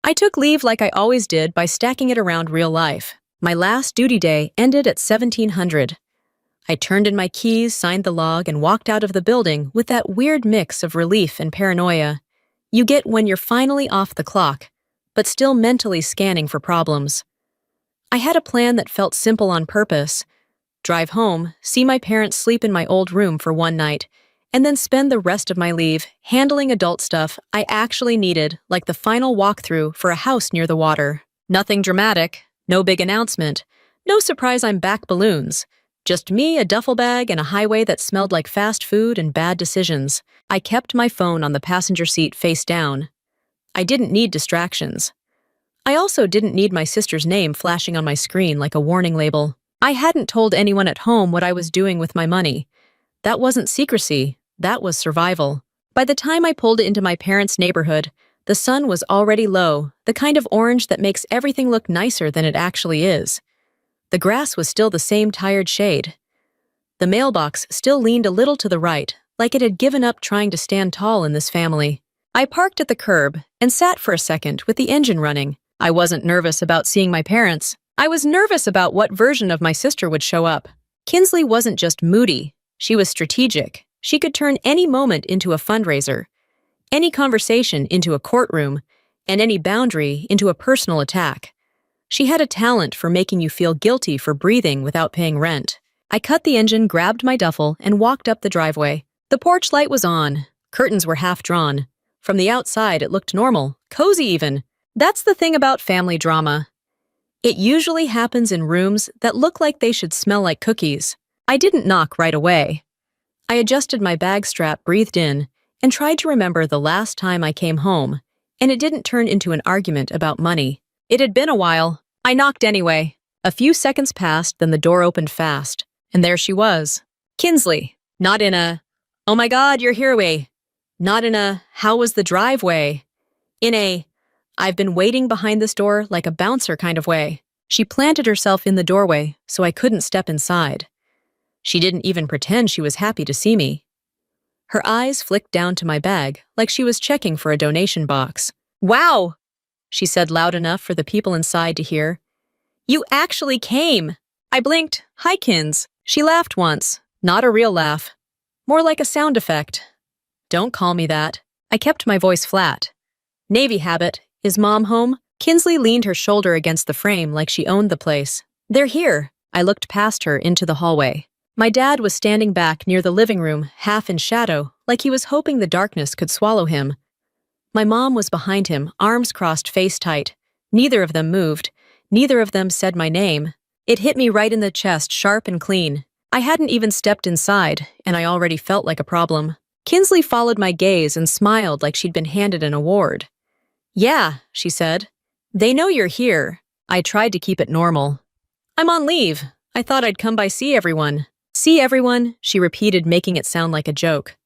I took leave like I always did by stacking it around real life. My last duty day ended at 1700. I turned in my keys, signed the log, and walked out of the building with that weird mix of relief and paranoia you get when you're finally off the clock, but still mentally scanning for problems. I had a plan that felt simple on purpose: drive home, see my parents sleep in my old room for one night, and then spend the rest of my leave handling adult stuff I actually needed, like the final walkthrough for a house near the water. Nothing dramatic, no big announcement, no surprise I'm back balloons. Just me, a duffel bag, and a highway that smelled like fast food and bad decisions. I kept my phone on the passenger seat face down. I didn't need distractions. I also didn't need my sister's name flashing on my screen like a warning label. I hadn't told anyone at home what I was doing with my money. That wasn't secrecy, that was survival. By the time I pulled into my parents' neighborhood, the sun was already low, the kind of orange that makes everything look nicer than it actually is. The grass was still the same tired shade. The mailbox still leaned a little to the right, like it had given up trying to stand tall in this family. I parked at the curb and sat for a second with the engine running. I wasn't nervous about seeing my parents. I was nervous about what version of my sister would show up. Kinsley wasn't just moody, she was strategic. She could turn any moment into a fundraiser, any conversation into a courtroom, and any boundary into a personal attack. She had a talent for making you feel guilty for breathing without paying rent. I cut the engine, grabbed my duffel, and walked up the driveway. The porch light was on. Curtains were half drawn. From the outside, it looked normal, cozy even. That's the thing about family drama. It usually happens in rooms that look like they should smell like cookies. I didn't knock right away. I adjusted my bag strap, breathed in, and tried to remember the last time I came home, and it didn't turn into an argument about money. It had been a while. I knocked anyway. A few seconds passed, then the door opened fast, and there she was. Kinsley. Not in a, "Oh my God, you're here" way. Not in a, "How was the drive" way. In a, "I've been waiting behind this door like a bouncer" kind of way. She planted herself in the doorway, so I couldn't step inside. She didn't even pretend she was happy to see me. Her eyes flicked down to my bag, like she was checking for a donation box. "Wow," she said loud enough for the people inside to hear. "You actually came." I blinked. "Hi, Kins." She laughed once. Not a real laugh. More like a sound effect. "Don't call me that." I kept my voice flat. "Navy habit. Is Mom home?" Kinsley leaned her shoulder against the frame like she owned the place. "They're here." I looked past her into the hallway. My dad was standing back near the living room, half in shadow, like he was hoping the darkness could swallow him. My mom was behind him, arms crossed, face tight. Neither of them moved. Neither of them said my name. It hit me right in the chest, sharp and clean. I hadn't even stepped inside, and I already felt like a problem. Kinsley followed my gaze and smiled like she'd been handed an award. "Yeah," she said. "They know you're here." I tried to keep it normal. "I'm on leave. I thought I'd come by see everyone." "See everyone," she repeated, making it sound like a joke.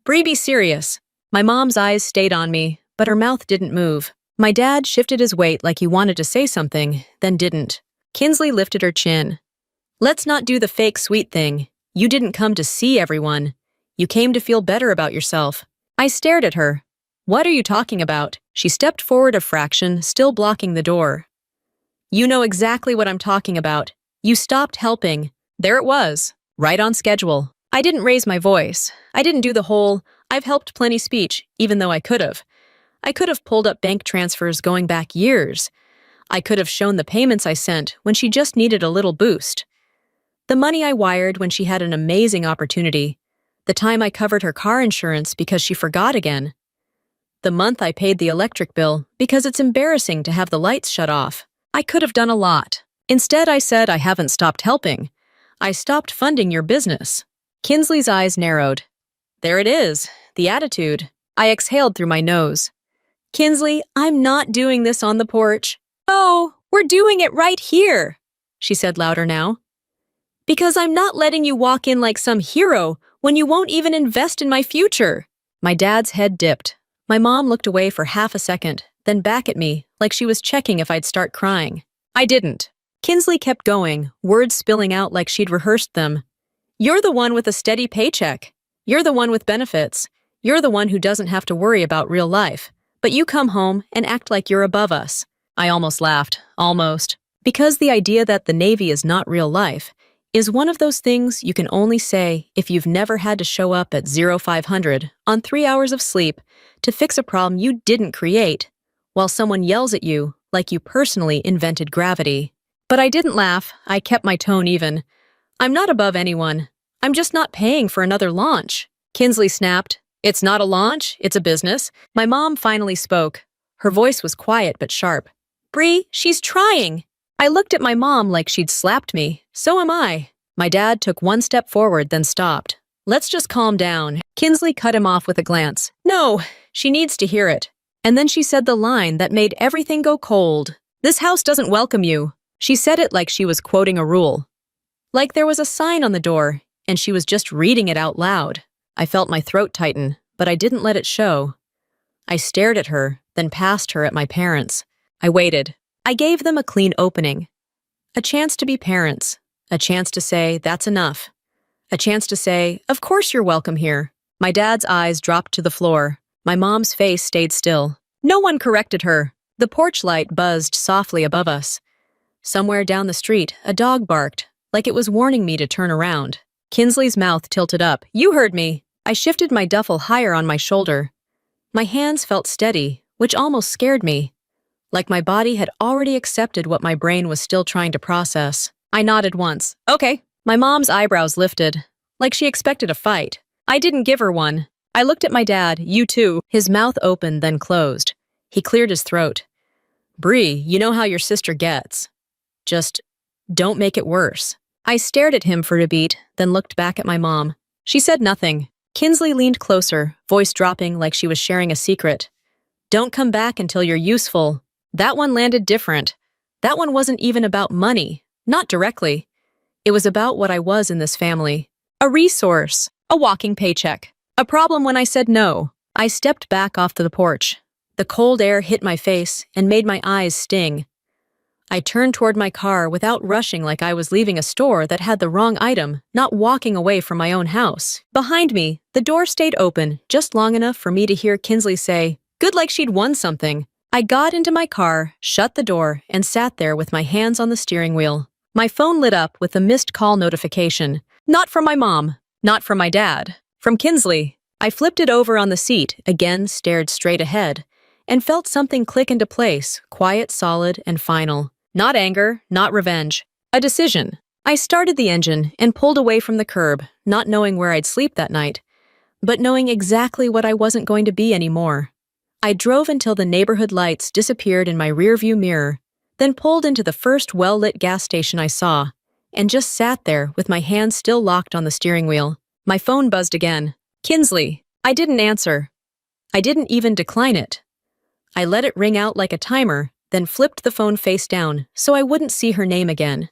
"Bree, be serious." My mom's eyes stayed on me, but her mouth didn't move. My dad shifted his weight like he wanted to say something, then didn't. Kinsley lifted her chin. "Let's not do the fake sweet thing. You didn't come to see everyone. You came to feel better about yourself." I stared at her. "What are you talking about?" She stepped forward a fraction, still blocking the door. "You know exactly what I'm talking about. You stopped helping." There it was, right on schedule. I didn't raise my voice. I didn't do the whole, "I've helped plenty" speech, even though I could have. I could have pulled up bank transfers going back years. I could have shown the payments I sent when she just needed a little boost. The money I wired when she had an amazing opportunity. The time I covered her car insurance because she forgot again. The month I paid the electric bill because it's embarrassing to have the lights shut off. I could have done a lot. Instead, I said I haven't stopped helping. I stopped funding your business. Kinsley's eyes narrowed. There it is, the attitude. I exhaled through my nose. "Kinsley, I'm not doing this on the porch." "Oh, we're doing it right here," she said louder now. "Because I'm not letting you walk in like some hero when you won't even invest in my future." My dad's head dipped. My mom looked away for half a second, then back at me, like she was checking if I'd start crying. I didn't. Kinsley kept going, words spilling out like she'd rehearsed them. "You're the one with a steady paycheck. You're the one with benefits. You're the one who doesn't have to worry about real life. But you come home and act like you're above us. I almost laughed. Almost. Because the idea that the Navy is not real life is one of those things you can only say if you've never had to show up at 0500 on 3 hours of sleep to fix a problem you didn't create, while someone yells at you like you personally invented gravity. But I didn't laugh. I kept my tone even. I'm not above anyone. I'm just not paying for another launch. Kinsley snapped. It's not a launch, it's a business. My mom finally spoke. Her voice was quiet but sharp. Bree, she's trying. I looked at my mom like she'd slapped me. So am I. My dad took one step forward, then stopped. Let's just calm down. Kinsley cut him off with a glance. No, she needs to hear it. And then she said the line that made everything go cold. This house doesn't welcome you. She said it like she was quoting a rule. Like there was a sign on the door, and she was just reading it out loud. I felt my throat tighten, but I didn't let it show. I stared at her, then past her at my parents. I waited. I gave them a clean opening. A chance to be parents. A chance to say, that's enough. A chance to say, of course you're welcome here. My dad's eyes dropped to the floor. My mom's face stayed still. No one corrected her. The porch light buzzed softly above us. Somewhere down the street, a dog barked, like it was warning me to turn around. Kinsley's mouth tilted up. You heard me. I shifted my duffel higher on my shoulder. My hands felt steady, which almost scared me. Like my body had already accepted what my brain was still trying to process. I nodded once. Okay. My mom's eyebrows lifted, like she expected a fight. I didn't give her one. I looked at my dad. You too. His mouth opened, then closed. He cleared his throat. Bree, you know how your sister gets. Just don't make it worse. I stared at him for a beat, then looked back at my mom. She said nothing. Kinsley leaned closer, voice dropping like she was sharing a secret. Don't come back until you're useful. That one landed different. That one wasn't even about money. Not directly. It was about what I was in this family. A resource. A walking paycheck. A problem when I said no. I stepped back off to the porch. The cold air hit my face and made my eyes sting. I turned toward my car without rushing like I was leaving a store that had the wrong item, not walking away from my own house. Behind me, the door stayed open just long enough for me to hear Kinsley say, good like she'd won something. I got into my car, shut the door, and sat there with my hands on the steering wheel. My phone lit up with a missed call notification. Not from my mom, not from my dad, from Kinsley. I flipped it over on the seat, again stared straight ahead, and felt something click into place, quiet, solid, and final. Not anger, not revenge. A decision. I started the engine and pulled away from the curb, not knowing where I'd sleep that night, but knowing exactly what I wasn't going to be anymore. I drove until the neighborhood lights disappeared in my rearview mirror, then pulled into the first well-lit gas station I saw, and just sat there with my hands still locked on the steering wheel. My phone buzzed again. Kinsley. I didn't answer. I didn't even decline it. I let it ring out like a timer, then flipped the phone face down so I wouldn't see her name again.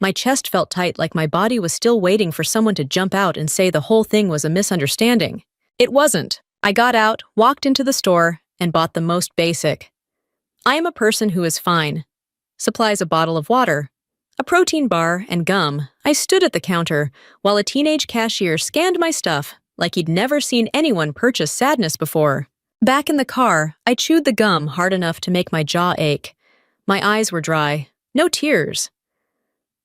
My chest felt tight like my body was still waiting for someone to jump out and say the whole thing was a misunderstanding. It wasn't. I got out, walked into the store, and bought the most basic. I am a person who is fine. Supplies a bottle of water, a protein bar, and gum. I stood at the counter while a teenage cashier scanned my stuff like he'd never seen anyone purchase sadness before. Back in the car, I chewed the gum hard enough to make my jaw ache. My eyes were dry. No tears.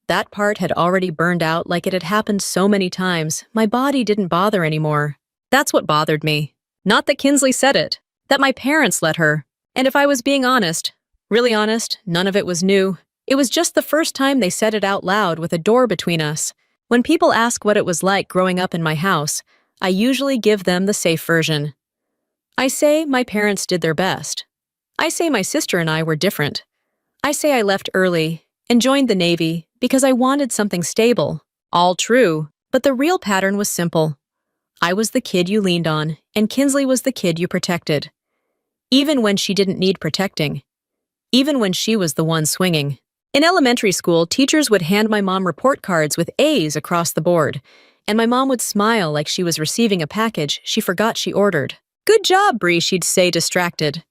That part had already burned out like it had happened so many times. My body didn't bother anymore. That's what bothered me. Not that Kinsley said it. That my parents let her. And if I was being honest, really honest, none of it was new. It was just the first time they said it out loud with a door between us. When people ask what it was like growing up in my house, I usually give them the safe version. I say my parents did their best. I say my sister and I were different. I say I left early and joined the Navy because I wanted something stable. All true, but the real pattern was simple. I was the kid you leaned on, and Kinsley was the kid you protected. Even when she didn't need protecting. Even when she was the one swinging. In elementary school, teachers would hand my mom report cards with A's across the board, and my mom would smile like she was receiving a package she forgot she ordered. Good job, Bree, she'd say, distracted.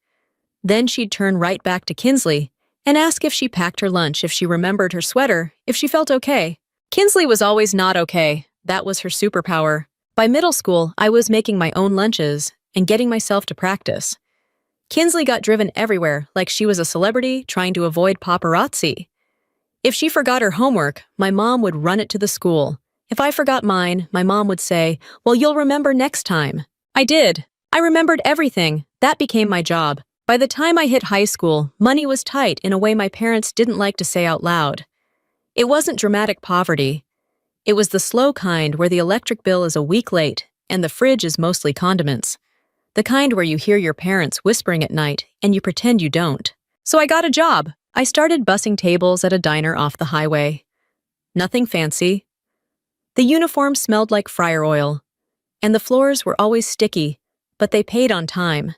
Then she'd turn right back to Kinsley and ask if she packed her lunch, if she remembered her sweater, if she felt okay. Kinsley was always not okay. That was her superpower. By middle school, I was making my own lunches and getting myself to practice. Kinsley got driven everywhere like she was a celebrity trying to avoid paparazzi. If she forgot her homework, my mom would run it to the school. If I forgot mine, my mom would say, "Well, you'll remember next time." I did. I remembered everything. That became my job. By the time I hit high school, money was tight in a way my parents didn't like to say out loud. It wasn't dramatic poverty. It was the slow kind where the electric bill is a week late and the fridge is mostly condiments. The kind where you hear your parents whispering at night and you pretend you don't. So I got a job. I started bussing tables at a diner off the highway. Nothing fancy. The uniform smelled like fryer oil, and the floors were always sticky, but they paid on time.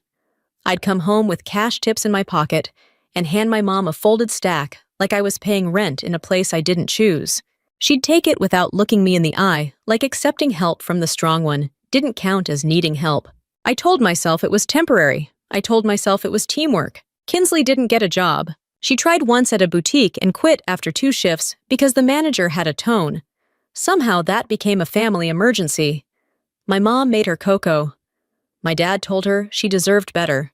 I'd come home with cash tips in my pocket and hand my mom a folded stack like I was paying rent in a place I didn't choose. She'd take it without looking me in the eye, like accepting help from the strong one didn't count as needing help. I told myself it was temporary. I told myself it was teamwork. Kinsley didn't get a job. She tried once at a boutique and quit after 2 shifts because the manager had a tone. Somehow that became a family emergency. My mom made her cocoa. My dad told her she deserved better.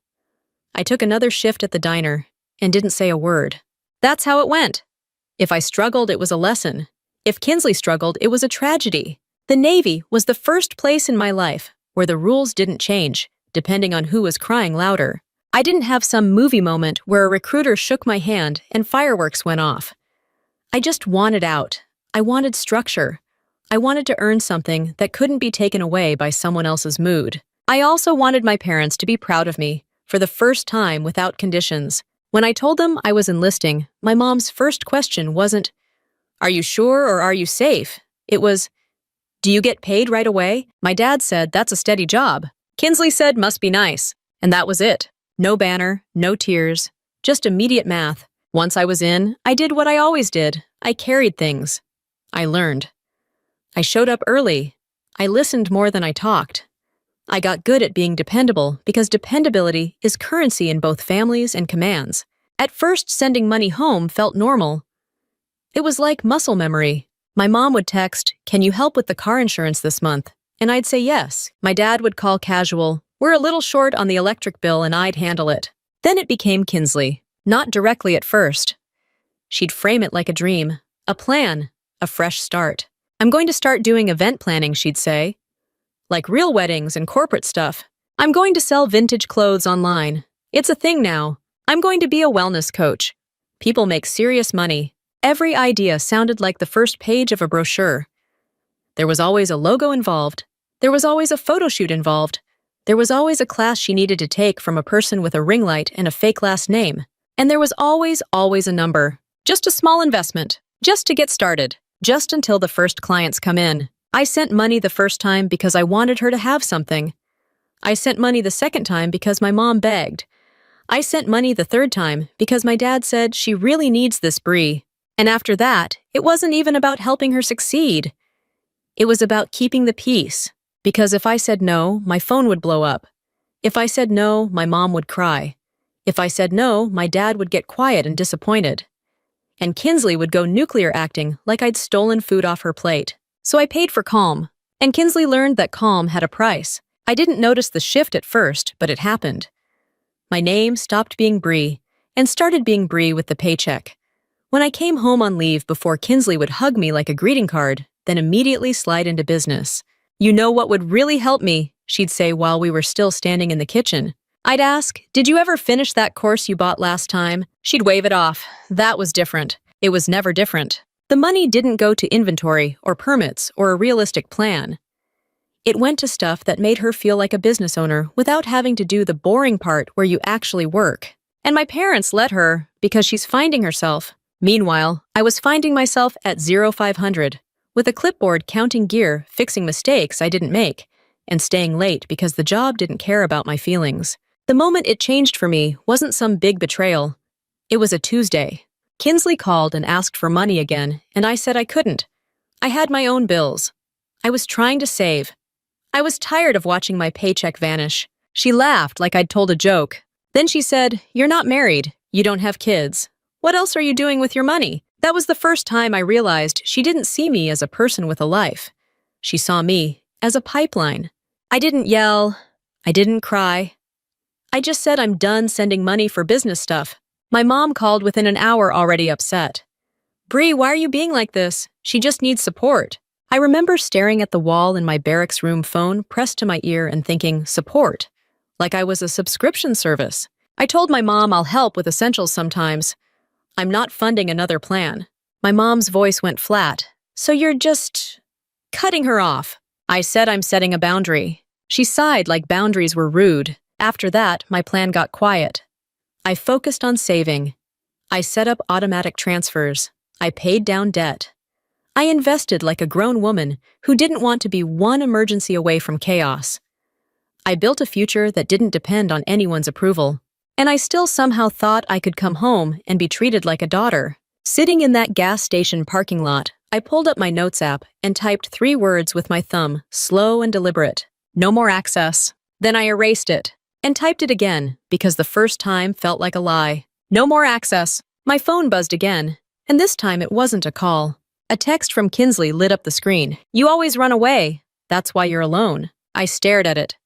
I took another shift at the diner and didn't say a word. That's how it went. If I struggled, it was a lesson. If Kinsley struggled, it was a tragedy. The Navy was the first place in my life where the rules didn't change, depending on who was crying louder. I didn't have some movie moment where a recruiter shook my hand and fireworks went off. I just wanted out. I wanted structure. I wanted to earn something that couldn't be taken away by someone else's mood. I also wanted my parents to be proud of me, for the first time without conditions. When I told them I was enlisting, my mom's first question wasn't, "Are you sure or are you safe?" It was, "Do you get paid right away?" My dad said, "That's a steady job." Kinsley said, "Must be nice." And that was it. No banner, no tears, just immediate math. Once I was in, I did what I always did. I carried things. I learned. I showed up early. I listened more than I talked. I got good at being dependable because dependability is currency in both families and commands. At first, sending money home felt normal. It was like muscle memory. My mom would text, "Can you help with the car insurance this month?" And I'd say yes. My dad would call casual, "We're a little short on the electric bill," and I'd handle it. Then it became Kinsley. Not directly at first. She'd frame it like a dream, a plan, a fresh start. "I'm going to start doing event planning," she'd say. Like real weddings and corporate stuff. "I'm going to sell vintage clothes online. It's a thing now. I'm going to be a wellness coach." People make serious money. Every idea sounded like the first page of a brochure. There was always a logo involved. There was always a photo shoot involved. There was always a class she needed to take from a person with a ring light and a fake last name. And there was always a number. Just a small investment. Just to get started. Just until the first clients come in. I sent money the first time because I wanted her to have something. I sent money the second time because my mom begged. I sent money the third time because my dad said she really needs this brie. And after that, it wasn't even about helping her succeed. It was about keeping the peace. Because if I said no, my phone would blow up. If I said no, my mom would cry. If I said no, my dad would get quiet and disappointed. And Kinsley would go nuclear acting like I'd stolen food off her plate. So I paid for calm. And Kinsley learned that calm had a price. I didn't notice the shift at first, but it happened. My name stopped being Bree and started being Bree with the paycheck. When I came home on leave before Kinsley would hug me like a greeting card, then immediately slide into business. "You know what would really help me?" she'd say while we were still standing in the kitchen. I'd ask, "Did you ever finish that course you bought last time?" She'd wave it off. That was different. It was never different. The money didn't go to inventory or permits or a realistic plan. It went to stuff that made her feel like a business owner without having to do the boring part where you actually work. And my parents let her because she's finding herself. Meanwhile, I was finding myself at 0500, with a clipboard counting gear, fixing mistakes I didn't make, and staying late because the job didn't care about my feelings. The moment it changed for me wasn't some big betrayal. It was a Tuesday. Kinsley called and asked for money again, and I said I couldn't. I had my own bills. I was trying to save. I was tired of watching my paycheck vanish. She laughed like I'd told a joke. Then she said, "You're not married. You don't have kids. What else are you doing with your money?" That was the first time I realized she didn't see me as a person with a life. She saw me as a pipeline. I didn't yell. I didn't cry. I just said I'm done sending money for business stuff. My mom called within an hour already upset. Bree, why are you being like this? She just needs support. I remember staring at the wall in my barracks room phone pressed to my ear and thinking, support? Like I was a subscription service. I told my mom I'll help with essentials sometimes. I'm not funding another plan. My mom's voice went flat. So you're just cutting her off. I said I'm setting a boundary. She sighed like boundaries were rude. After that, my plan got quiet. I focused on saving. I set up automatic transfers. I paid down debt. I invested like a grown woman who didn't want to be one emergency away from chaos. I built a future that didn't depend on anyone's approval. And I still somehow thought I could come home and be treated like a daughter. Sitting in that gas station parking lot, I pulled up my notes app and typed 3 words with my thumb, slow and deliberate. No more access. Then I erased it and typed it again because the first time felt like a lie. No more access. My phone buzzed again, and this time it wasn't a call. A text from Kinsley lit up the screen. You always run away. That's why you're alone. I stared at it,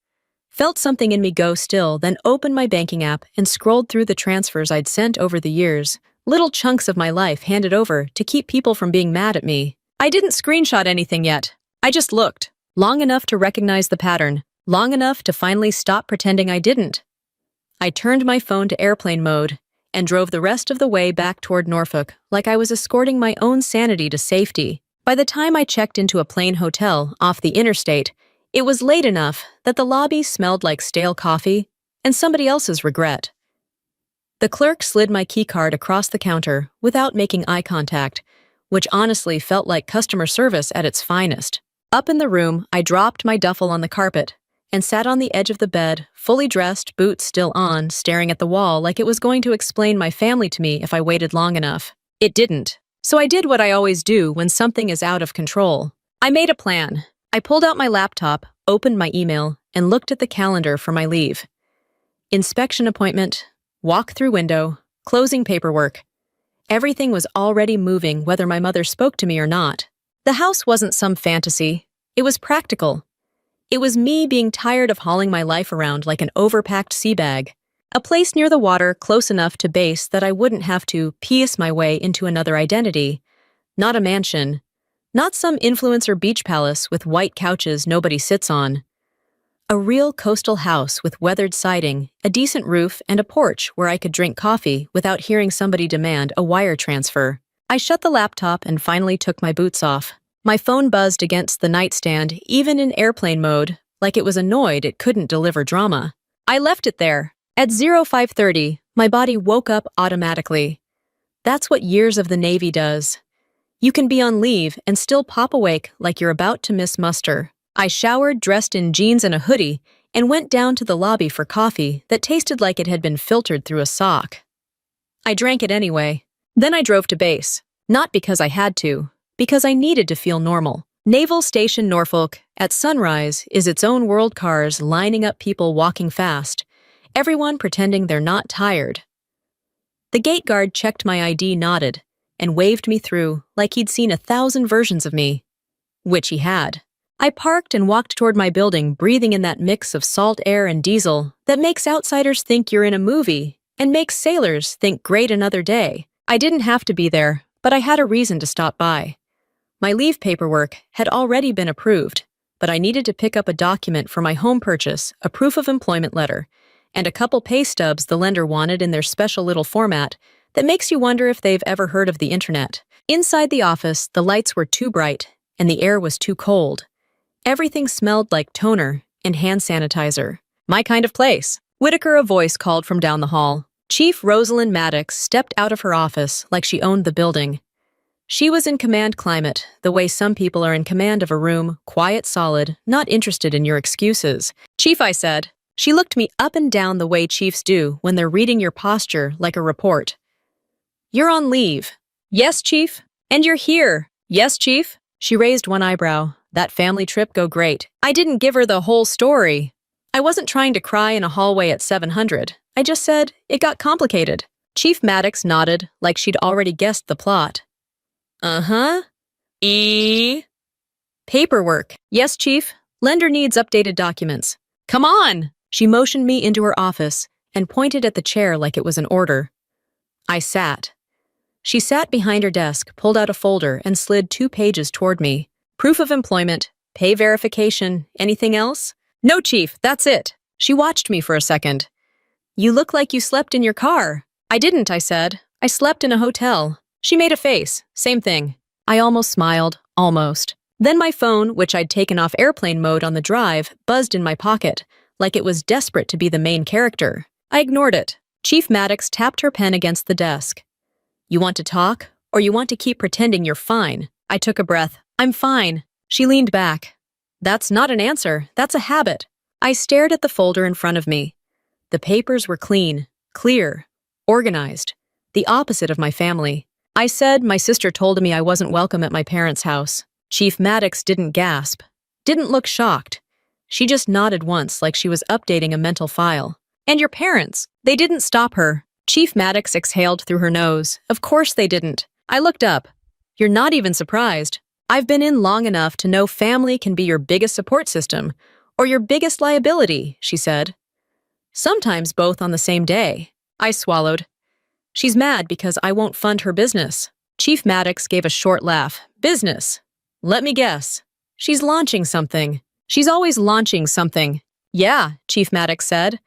felt something in me go still, then opened my banking app and scrolled through the transfers I'd sent over the years, little chunks of my life handed over to keep people from being mad at me. I didn't screenshot anything yet. I just looked, long enough to recognize the pattern, long enough to finally stop pretending I didn't. I turned my phone to airplane mode and drove the rest of the way back toward Norfolk like I was escorting my own sanity to safety. By the time I checked into a plain hotel off the interstate, it was late enough that the lobby smelled like stale coffee and somebody else's regret. The clerk slid my keycard across the counter without making eye contact, which honestly felt like customer service at its finest. Up in the room, I dropped my duffel on the carpet and sat on the edge of the bed, fully dressed, boots still on, staring at the wall like it was going to explain my family to me if I waited long enough. It didn't. So I did what I always do when something is out of control. I made a plan. I pulled out my laptop, opened my email, and looked at the calendar for my leave. Inspection appointment, walk-through window, closing paperwork. Everything was already moving whether my mother spoke to me or not. The house wasn't some fantasy. It was practical. It was me being tired of hauling my life around like an overpacked sea bag. A place near the water close enough to base that I wouldn't have to piece my way into another identity. Not a mansion. Not some influencer beach palace with white couches nobody sits on. A real coastal house with weathered siding, a decent roof, and a porch where I could drink coffee without hearing somebody demand a wire transfer. I shut the laptop and finally took my boots off. My phone buzzed against the nightstand, even in airplane mode, like it was annoyed it couldn't deliver drama. I left it there. At 05:30, my body woke up automatically. That's what years of the Navy does. You can be on leave and still pop awake like you're about to miss muster. I showered, dressed in jeans and a hoodie, and went down to the lobby for coffee that tasted like it had been filtered through a sock. I drank it anyway. Then I drove to base. Not because I had to, because I needed to feel normal. Naval Station Norfolk, at sunrise, is its own world cars lining up people walking fast, everyone pretending they're not tired. The gate guard checked my ID, nodded, and waved me through like he'd seen 1,000 versions of me. Which he had. I parked and walked toward my building, breathing in that mix of salt air and diesel that makes outsiders think you're in a movie and makes sailors think great another day. I didn't have to be there, but I had a reason to stop by. My leave paperwork had already been approved, but I needed to pick up a document for my home purchase, a proof of employment letter, and a couple pay stubs the lender wanted in their special little format that makes you wonder if they've ever heard of the internet. Inside the office, the lights were too bright and the air was too cold. Everything smelled like toner and hand sanitizer. My kind of place. Whitaker, a voice called from down the hall. Chief Rosalind Maddox stepped out of her office like she owned the building. She was in command climate, the way some people are in command of a room, quiet, solid, not interested in your excuses. Chief, I said. She looked me up and down the way chiefs do when they're reading your posture like a report. You're on leave. Yes, Chief. And you're here. Yes, Chief. She raised one eyebrow. That family trip go great. I didn't give her the whole story. I wasn't trying to cry in a hallway at 700. I just said, it got complicated. Chief Maddox nodded like she'd already guessed the plot. Uh-huh. Paperwork. Yes, Chief. Lender needs updated documents. Come on! She motioned me into her office, and pointed at the chair like it was an order. I sat. She sat behind her desk, pulled out a folder, and slid 2 pages toward me. Proof of employment, pay verification, anything else? No, Chief, that's it. She watched me for a second. You look like you slept in your car. I didn't, I said. I slept in a hotel. She made a face. Same thing. I almost smiled. Almost. Then my phone, which I'd taken off airplane mode on the drive, buzzed in my pocket, like it was desperate to be the main character. I ignored it. Chief Maddox tapped her pen against the desk. You want to talk, or you want to keep pretending you're fine? I took a breath. I'm fine. She leaned back. That's not an answer. That's a habit. I stared at the folder in front of me. The papers were clean, clear, organized, the opposite of my family. I said my sister told me I wasn't welcome at my parents' house. Chief Maddox didn't gasp, didn't look shocked. She just nodded once like she was updating a mental file. And your parents, they didn't stop her. Chief Maddox exhaled through her nose. Of course they didn't. I looked up. You're not even surprised. I've been in long enough to know family can be your biggest support system, or your biggest liability, she said. Sometimes both on the same day. I swallowed. She's mad because I won't fund her business. Chief Maddox gave a short laugh. Business? Let me guess. She's launching something. She's always launching something. Yeah, Chief Maddox said.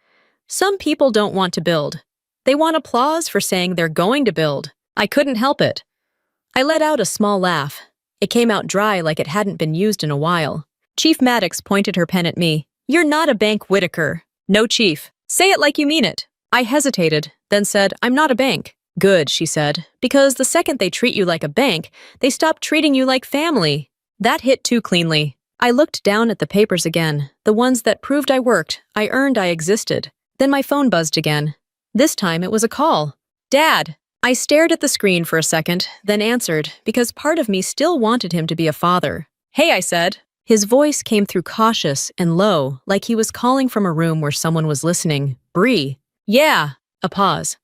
Some people don't want to build. They want applause for saying they're going to build. I couldn't help it. I let out a small laugh. It came out dry like it hadn't been used in a while. Chief Maddox pointed her pen at me. You're not a bank, Whitaker. No, Chief. Say it like you mean it. I hesitated, then said, I'm not a bank. Good, she said, because the second they treat you like a bank, they stop treating you like family. That hit too cleanly. I looked down at the papers again, the ones that proved I worked, I earned I existed. Then my phone buzzed again. This time it was a call. Dad! I stared at the screen for a second, then answered, because part of me still wanted him to be a father. Hey, I said. His voice came through cautious and low, like he was calling from a room where someone was listening. Bree. Yeah. A pause.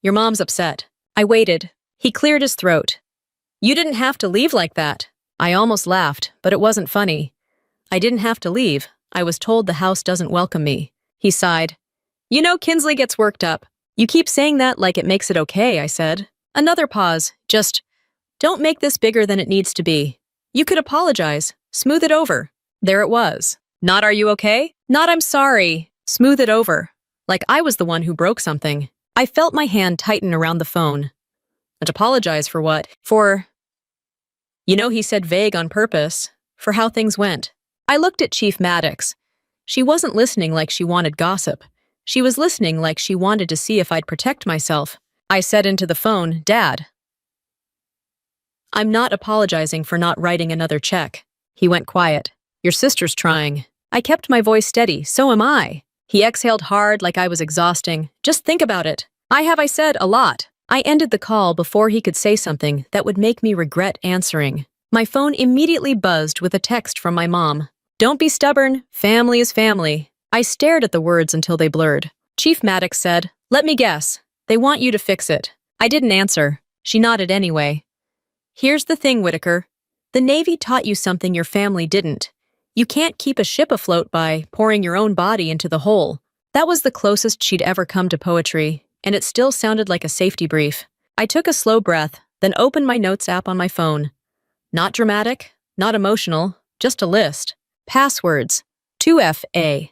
Your mom's upset. I waited. He cleared his throat. You didn't have to leave like that. I almost laughed, but it wasn't funny. I didn't have to leave. I was told the house doesn't welcome me. He sighed. You know Kinsley gets worked up. You keep saying that like it makes it okay, I said. Another pause. Just, don't make this bigger than it needs to be. You could apologize. Smooth it over. There it was. Not are you okay? Not I'm sorry. Smooth it over. Like I was the one who broke something. I felt my hand tighten around the phone. And apologize for what? For... You know, he said vague on purpose. For how things went. I looked at Chief Maddox. She wasn't listening like she wanted gossip. She was listening like she wanted to see if I'd protect myself. I said into the phone, Dad. I'm not apologizing for not writing another check. He went quiet. Your sister's trying. I kept my voice steady, so am I. He exhaled hard like I was exhausting. Just think about it. I said a lot. I ended the call before he could say something that would make me regret answering. My phone immediately buzzed with a text from my mom. Don't be stubborn. Family is family. I stared at the words until they blurred. Chief Maddox said, Let me guess. They want you to fix it. I didn't answer. She nodded anyway. Here's the thing, Whitaker. The Navy taught you something your family didn't. You can't keep a ship afloat by pouring your own body into the hole. That was the closest she'd ever come to poetry, and it still sounded like a safety brief. I took a slow breath, then opened my notes app on my phone. Not dramatic, not emotional, just a list. Passwords. 2FA.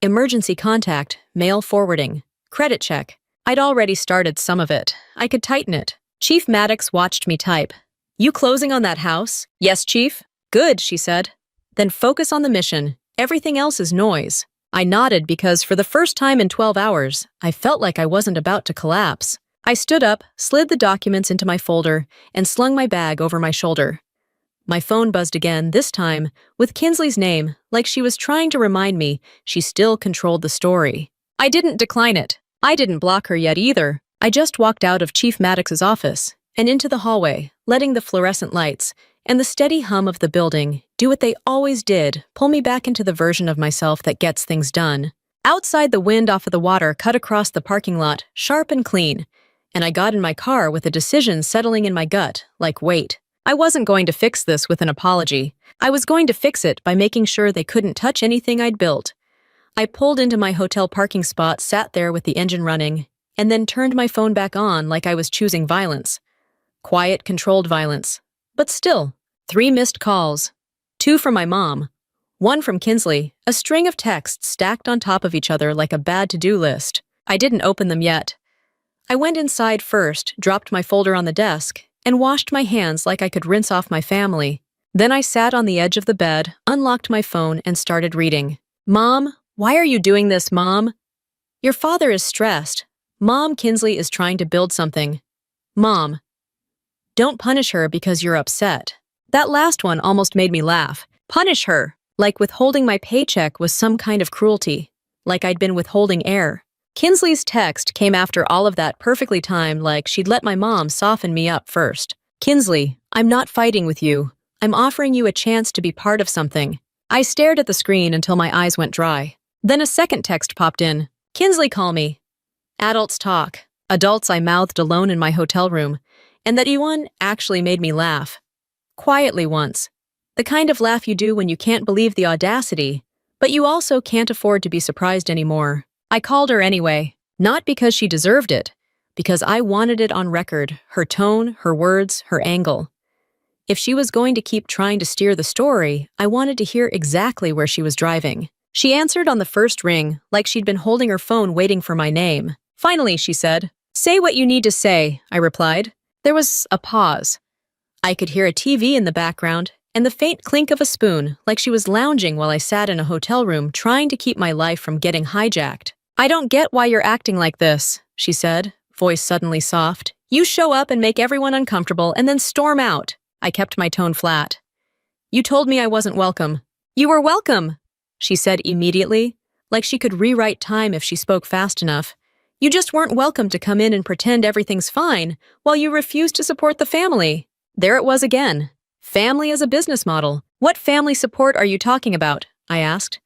Emergency contact, mail forwarding, credit check. I'd already started some of it. I could tighten it. Chief Maddox watched me type. You closing on that house? Yes, Chief. Good, she said. Then focus on the mission. Everything else is noise. I nodded because for the first time in 12 hours, I felt like I wasn't about to collapse. I stood up, slid the documents into my folder, and slung my bag over my shoulder. My phone buzzed again, this time with Kinsley's name, like she was trying to remind me she still controlled the story. I didn't decline it. I didn't block her yet either. I just walked out of Chief Maddox's office and into the hallway, letting the fluorescent lights and the steady hum of the building do what they always did, pull me back into the version of myself that gets things done. Outside, the wind off of the water cut across the parking lot, sharp and clean, and I got in my car with a decision settling in my gut, like wait. I wasn't going to fix this with an apology. I was going to fix it by making sure they couldn't touch anything I'd built. I pulled into my hotel parking spot, sat there with the engine running, and then turned my phone back on like I was choosing violence. Quiet, controlled violence. But still, 3 missed calls. 2 from my mom. 1 from Kinsley, a string of texts stacked on top of each other like a bad to-do list. I didn't open them yet. I went inside first, dropped my folder on the desk, and washed my hands like I could rinse off my family. Then I sat on the edge of the bed, unlocked my phone, and started reading. Mom, why are you doing this, Mom? Your father is stressed. Mom, Kinsley is trying to build something. Mom, don't punish her because you're upset. That last one almost made me laugh. Punish her, like withholding my paycheck was some kind of cruelty, like I'd been withholding air. Kinsley's text came after all of that, perfectly timed, like she'd let my mom soften me up first. Kinsley, I'm not fighting with you. I'm offering you a chance to be part of something. I stared at the screen until my eyes went dry. Then a second text popped in. Kinsley, call me. Adults talk. Adults, I mouthed alone in my hotel room. And that one actually made me laugh. Quietly once. The kind of laugh you do when you can't believe the audacity, but you also can't afford to be surprised anymore. I called her anyway, not because she deserved it, because I wanted it on record, her tone, her words, her angle. If she was going to keep trying to steer the story, I wanted to hear exactly where she was driving. She answered on the first ring, like she'd been holding her phone waiting for my name. Finally, she said, "Say what you need to say," I replied. There was a pause. I could hear a TV in the background and the faint clink of a spoon, like she was lounging while I sat in a hotel room trying to keep my life from getting hijacked. "I don't get why you're acting like this," she said, voice suddenly soft. "You show up and make everyone uncomfortable and then storm out." I kept my tone flat. "You told me I wasn't welcome." "You were welcome," she said immediately, like she could rewrite time if she spoke fast enough. "You just weren't welcome to come in and pretend everything's fine while you refused to support the family." There it was again. Family as a business model. "What family support are you talking about?" I asked.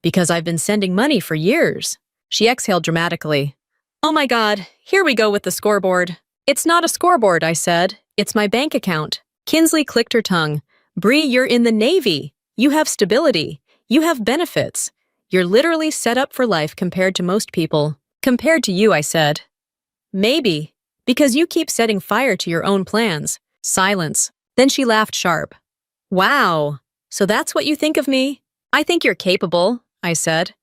"Because I've been sending money for years." She exhaled dramatically. "Oh my God, here we go with the scoreboard." "It's not a scoreboard," I said. "It's my bank account." Kinsley clicked her tongue. "Bree, you're in the Navy. You have stability. You have benefits. You're literally set up for life compared to most people." "Compared to you," I said. "Maybe, because you keep setting fire to your own plans." Silence. Then she laughed sharp. "Wow, so that's what you think of me?" "I think you're capable," I said.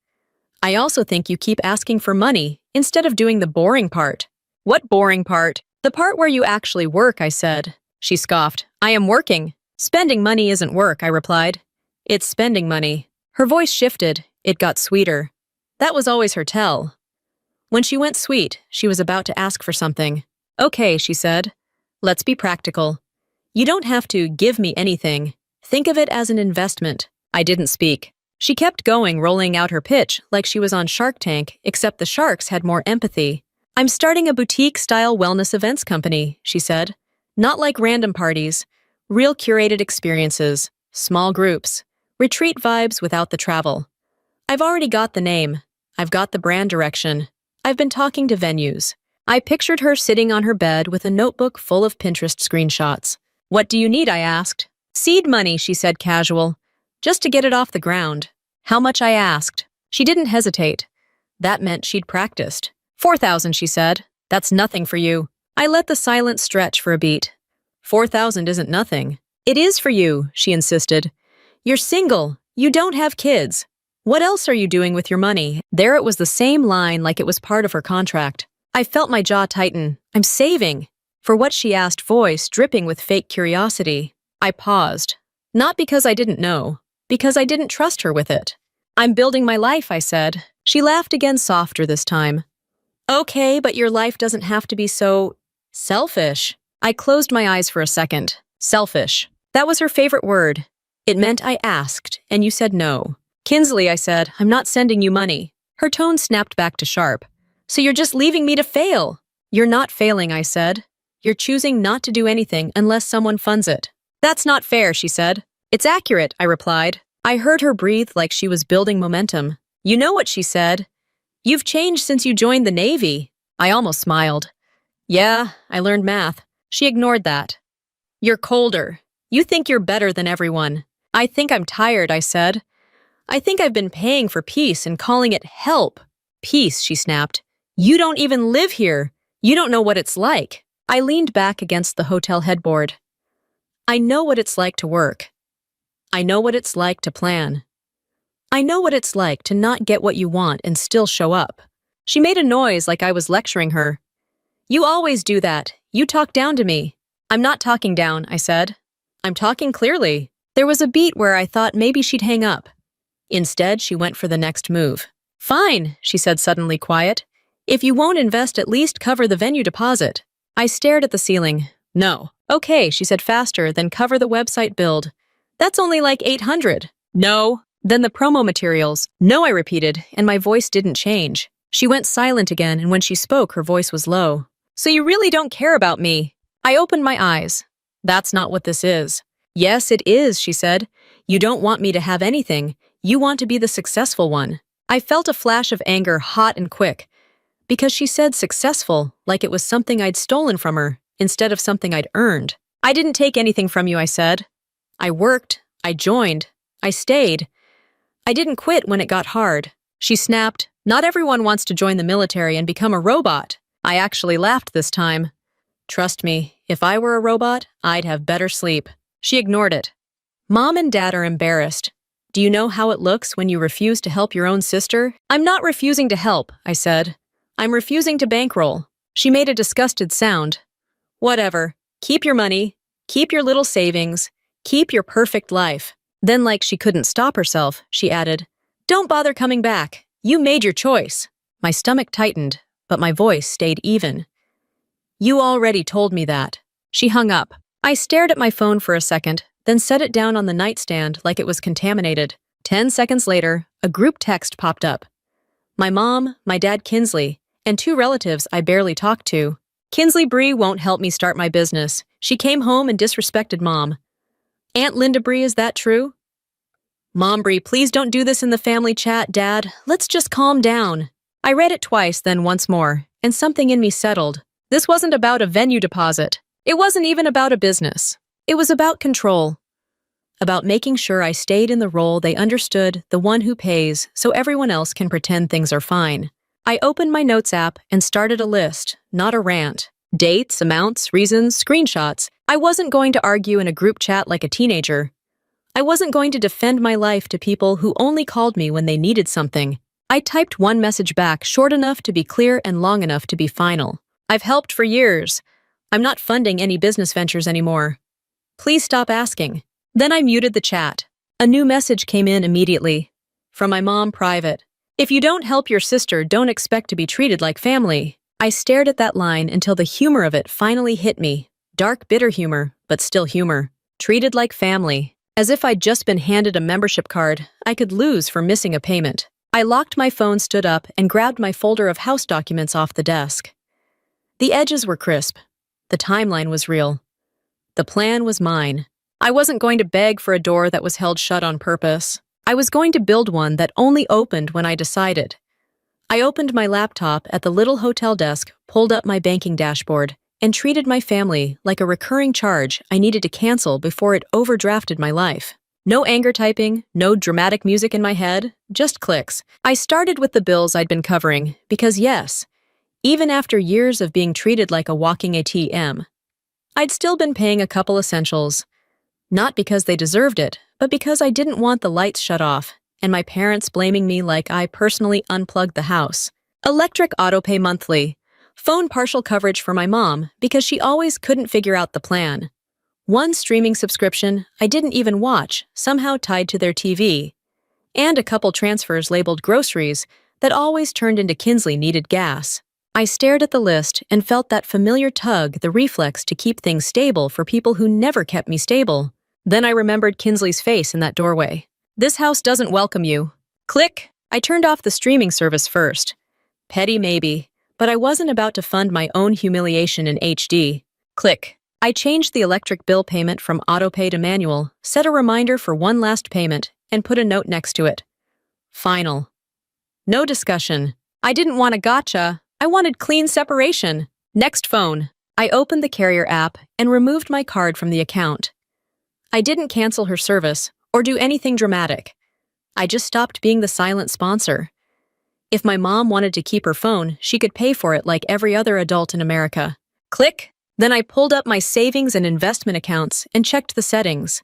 "I also think you keep asking for money instead of doing the boring part." "What boring part?" "The part where you actually work," I said. She scoffed. "I am working." "Spending money isn't work," I replied. "It's spending money." Her voice shifted. It got sweeter. That was always her tell. When she went sweet, she was about to ask for something. "Okay," she said. "Let's be practical. You don't have to give me anything. Think of it as an investment." I didn't speak. She kept going, rolling out her pitch like she was on Shark Tank, except the sharks had more empathy. "I'm starting a boutique-style wellness events company," she said. "Not like random parties. Real curated experiences. Small groups. Retreat vibes without the travel. I've already got the name. I've got the brand direction. I've been talking to venues." I pictured her sitting on her bed with a notebook full of Pinterest screenshots. "What do you need?" I asked. "Seed money," she said, casual. "Just to get it off the ground." "How much?" I asked. She didn't hesitate. That meant she'd practiced. 4,000, she said. "That's nothing for you." I let the silence stretch for a beat. 4,000 isn't nothing. "It is for you," she insisted. "You're single. You don't have kids. What else are you doing with your money?" There it was, the same line, like it was part of her contract. I felt my jaw tighten. "I'm saving." For what she asked, voice dripping with fake curiosity. I paused. Not because I didn't know, because I didn't trust her with it. "I'm building my life," I said. She laughed again, softer this time. "Okay, but your life doesn't have to be so selfish." I closed my eyes for a second. Selfish. That was her favorite word. It meant I asked, and you said no. "Kinsley," I said, "I'm not sending you money." Her tone snapped back to sharp. "So you're just leaving me to fail?" "You're not failing," I said. "You're choosing not to do anything unless someone funds it." "That's not fair," she said. "It's accurate," I replied. I heard her breathe like she was building momentum. "You know what," she said. "You've changed since you joined the Navy." I almost smiled. "Yeah, I learned math." She ignored that. "You're colder. You think you're better than everyone." "I think I'm tired," I said. I think I've been paying for peace and calling it help. Peace, she snapped. You don't even live here. You don't know what it's like. I leaned back against the hotel headboard. I know what it's like to work. I know what it's like to plan. I know what it's like to not get what you want and still show up. She made a noise like I was lecturing her. You always do that. You talk down to me. I'm not talking down, I said. I'm talking clearly. There was a beat where I thought maybe she'd hang up. Instead, she went for the next move. Fine, she said, suddenly quiet. If you won't invest, at least cover the venue deposit. I stared at the ceiling. No. Okay, she said faster, then cover the website build. That's only like $800. No. Then the promo materials. No, I repeated, and my voice didn't change. She went silent again, and when she spoke, her voice was low. So you really don't care about me? I opened my eyes. That's not what this is. Yes, it is, she said. You don't want me to have anything. You want to be the successful one. I felt a flash of anger, hot and quick, because she said successful like it was something I'd stolen from her instead of something I'd earned. I didn't take anything from you, I said. I worked. I joined. I stayed. I didn't quit when it got hard. She snapped. Not everyone wants to join the military and become a robot. I actually laughed this time. Trust me, if I were a robot, I'd have better sleep. She ignored it. Mom and Dad are embarrassed. Do you know how it looks when you refuse to help your own sister? I'm not refusing to help, I said. I'm refusing to bankroll. She made a disgusted sound. Whatever. Keep your money. Keep your little savings. Keep your perfect life. Then, like she couldn't stop herself, she added, Don't bother coming back. You made your choice. My stomach tightened, but my voice stayed even. You already told me that. She hung up. I stared at my phone for a second, then set it down on the nightstand like it was contaminated. 10 seconds later, a group text popped up. My mom, my dad Kinsley, and 2 relatives I barely talked to. Kinsley Bree won't help me start my business. She came home and disrespected Mom. Aunt Linda Bree, is that true? Mom Bree, please don't do this in the family chat, Dad. Let's just calm down. I read it twice, then once more, and something in me settled. This wasn't about a venue deposit. It wasn't even about a business. It was about control. About making sure I stayed in the role they understood, the one who pays, so everyone else can pretend things are fine. I opened my notes app and started a list, not a rant. Dates, amounts, reasons, screenshots. I wasn't going to argue in a group chat like a teenager. I wasn't going to defend my life to people who only called me when they needed something. I typed one message back, short enough to be clear and long enough to be final. I've helped for years. I'm not funding any business ventures anymore. Please stop asking. Then I muted the chat. A new message came in immediately. From my mom, private. If you don't help your sister, don't expect to be treated like family. I stared at that line until the humor of it finally hit me. Dark, bitter humor, but still humor. Treated like family. As if I'd just been handed a membership card I could lose for missing a payment. I locked my phone, stood up, and grabbed my folder of house documents off the desk. The edges were crisp. The timeline was real. The plan was mine. I wasn't going to beg for a door that was held shut on purpose. I was going to build one that only opened when I decided. I opened my laptop at the little hotel desk, pulled up my banking dashboard, and treated my family like a recurring charge I needed to cancel before it overdrafted my life. No anger typing, no dramatic music in my head, just clicks. I started with the bills I'd been covering, because yes, even after years of being treated like a walking ATM, I'd still been paying a couple essentials. Not because they deserved it, but because I didn't want the lights shut off, and my parents blaming me like I personally unplugged the house. Electric autopay monthly. Phone partial coverage for my mom because she always couldn't figure out the plan. One streaming subscription I didn't even watch, somehow tied to their TV. And a couple transfers labeled groceries that always turned into Kinsley needed gas. I stared at the list and felt that familiar tug, the reflex to keep things stable for people who never kept me stable. Then I remembered Kinsley's face in that doorway. This house doesn't welcome you. Click! I turned off the streaming service first. Petty maybe, but I wasn't about to fund my own humiliation in HD. Click. I changed the electric bill payment from autopay to manual, set a reminder for one last payment, and put a note next to it. Final. No discussion. I didn't want a gotcha. I wanted clean separation. Next phone. I opened the carrier app and removed my card from the account. I didn't cancel her service or do anything dramatic. I just stopped being the silent sponsor. If my mom wanted to keep her phone, she could pay for it like every other adult in America. Click! Then I pulled up my savings and investment accounts and checked the settings.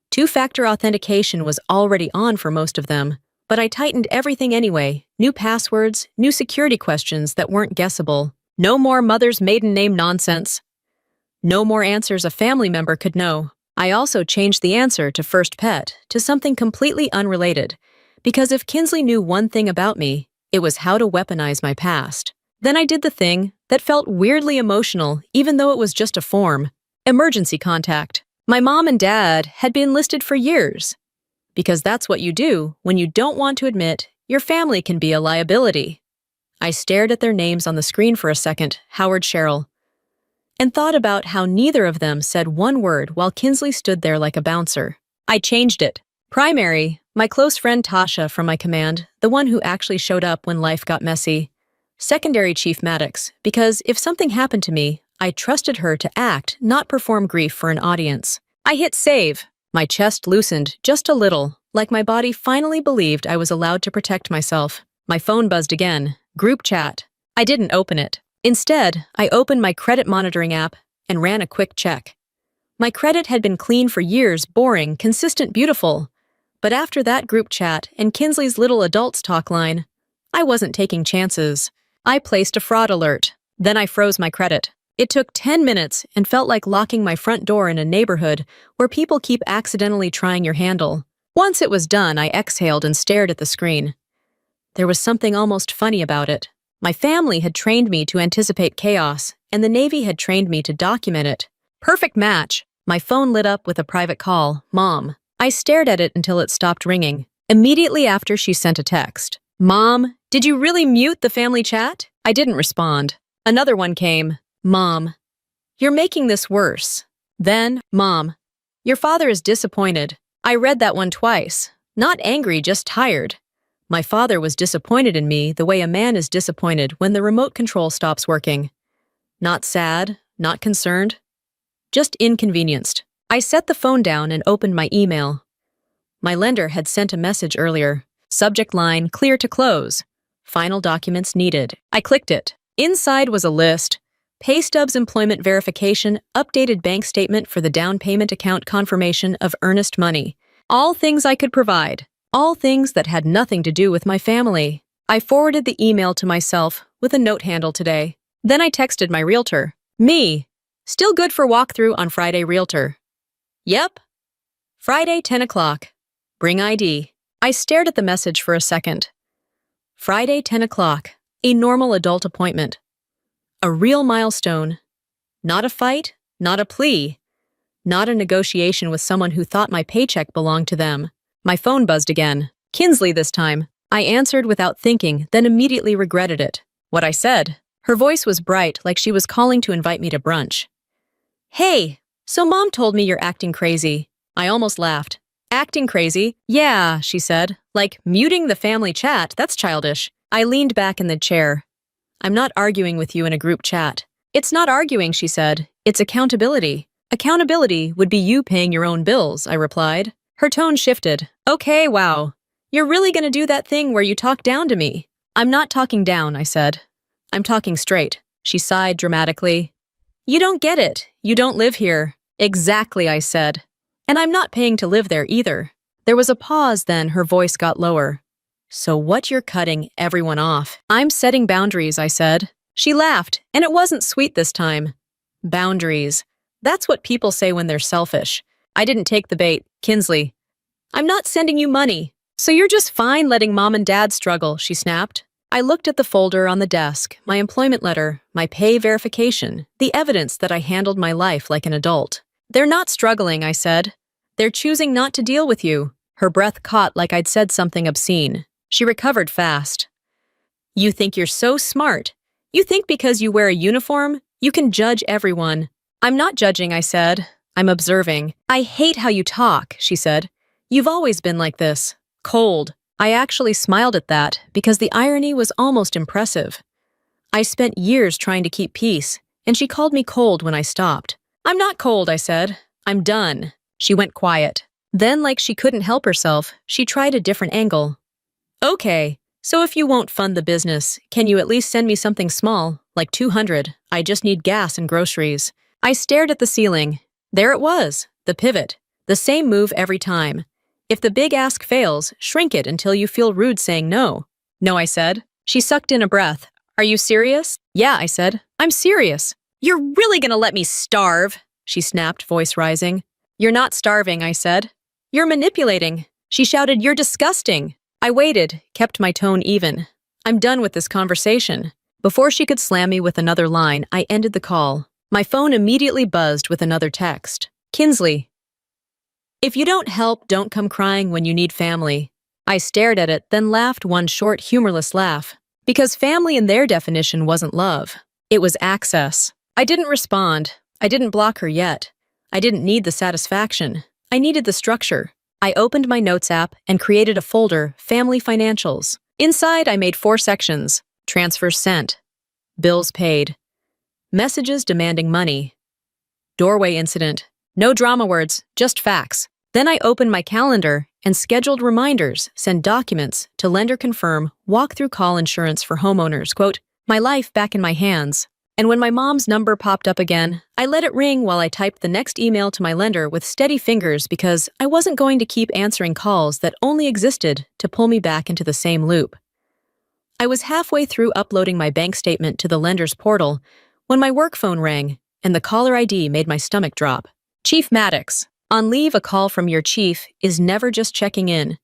Two-factor authentication was already on for most of them, but I tightened everything anyway. New passwords, new security questions that weren't guessable. No more mother's maiden name nonsense. No more answers a family member could know. I also changed the answer to first pet to something completely unrelated, because if Kinsley knew one thing about me, it was how to weaponize my past. Then I did the thing that felt weirdly emotional, even though it was just a form. Emergency contact. My mom and dad had been listed for years. Because that's what you do when you don't want to admit your family can be a liability. I stared at their names on the screen for a second, Howard Cheryl, and thought about how neither of them said one word while Kinsley stood there like a bouncer. I changed it. Primary, my close friend Tasha from my command, the one who actually showed up when life got messy. Secondary, Chief Maddox, because if something happened to me, I trusted her to act, not perform grief for an audience. I hit save. My chest loosened just a little, like my body finally believed I was allowed to protect myself. My phone buzzed again. Group chat. I didn't open it. Instead, I opened my credit monitoring app and ran a quick check. My credit had been clean for years, boring, consistent, beautiful. But after that group chat and Kinsley's little adults talk line, I wasn't taking chances. I placed a fraud alert. Then I froze my credit. It took 10 minutes and felt like locking my front door in a neighborhood where people keep accidentally trying your handle. Once it was done, I exhaled and stared at the screen. There was something almost funny about it. My family had trained me to anticipate chaos, and the Navy had trained me to document it. Perfect match. My phone lit up with a private call. Mom. I stared at it until it stopped ringing. Immediately after, she sent a text. Mom, did you really mute the family chat? I didn't respond. Another one came. Mom, you're making this worse. Then, Mom, your father is disappointed. I read that one twice. Not angry, just tired. My father was disappointed in me the way a man is disappointed when the remote control stops working. Not sad, not concerned, just inconvenienced. I set the phone down and opened my email. My lender had sent a message earlier. Subject line, clear to close. Final documents needed. I clicked it. Inside was a list. Pay stubs, employment verification, updated bank statement for the down payment account, confirmation of earnest money. All things I could provide. All things that had nothing to do with my family. I forwarded the email to myself with a note handle today. Then I texted my realtor. Me. Still good for walkthrough on Friday, realtor. Yep. Friday, 10 o'clock. Bring ID. I stared at the message for a second. Friday, 10 o'clock. A normal adult appointment. A real milestone. Not a fight, not a plea. Not a negotiation with someone who thought my paycheck belonged to them. My phone buzzed again. Kinsley this time. I answered without thinking, then immediately regretted it. What I said. Her voice was bright, like she was calling to invite me to brunch. Hey, so Mom told me you're acting crazy. I almost laughed. Acting crazy? Yeah, she said. Like muting the family chat, that's childish. I leaned back in the chair. I'm not arguing with you in a group chat. It's not arguing, she said. It's accountability. Accountability would be you paying your own bills, I replied. Her tone shifted. Okay, wow. You're really gonna do that thing where you talk down to me? I'm not talking down, I said. I'm talking straight. She sighed dramatically. You don't get it. You don't live here. Exactly, I said. And I'm not paying to live there either. There was a pause, then her voice got lower. So what, you're cutting everyone off? I'm setting boundaries, I said. She laughed, and it wasn't sweet this time. Boundaries. That's what people say when they're selfish. I didn't take the bait. Kinsley. I'm not sending you money. So you're just fine letting Mom and Dad struggle, she snapped. I looked at the folder on the desk, my employment letter, my pay verification, the evidence that I handled my life like an adult. They're not struggling, I said. They're choosing not to deal with you. Her breath caught like I'd said something obscene. She recovered fast. You think you're so smart. You think because you wear a uniform, you can judge everyone. I'm not judging, I said. I'm observing. I hate how you talk, she said. You've always been like this. Cold. I actually smiled at that because the irony was almost impressive. I spent years trying to keep peace, and she called me cold when I stopped. I'm not cold, I said. I'm done. She went quiet. Then, like she couldn't help herself, she tried a different angle. Okay, so if you won't fund the business, can you at least send me something small, like 200? I just need gas and groceries. I stared at the ceiling. There it was, the pivot. The same move every time. If the big ask fails, shrink it until you feel rude saying no. No, I said. She sucked in a breath. Are you serious? Yeah, I said. I'm serious. You're really gonna let me starve? She snapped, voice rising. You're not starving, I said. You're manipulating. She shouted, you're disgusting. I waited, kept my tone even. I'm done with this conversation. Before she could slam me with another line, I ended the call. My phone immediately buzzed with another text. Kinsley. If you don't help, don't come crying when you need family. I stared at it, then laughed one short, humorless laugh. Because family in their definition wasn't love. It was access. I didn't respond. I didn't block her yet. I didn't need the satisfaction. I needed the structure. I opened my notes app and created a folder, Family Financials. Inside, I made 4 sections. Transfers sent. Bills paid. Messages demanding money. Doorway incident. No drama words, just facts. Then I opened my calendar and scheduled reminders, send documents to lender confirm, walk-through call insurance for homeowners, quote, my life back in my hands. And when my mom's number popped up again, I let it ring while I typed the next email to my lender with steady fingers because I wasn't going to keep answering calls that only existed to pull me back into the same loop. I was halfway through uploading my bank statement to the lender's portal when my work phone rang and the caller ID made my stomach drop. Chief Maddox, on leave, a call from your chief is never just checking in.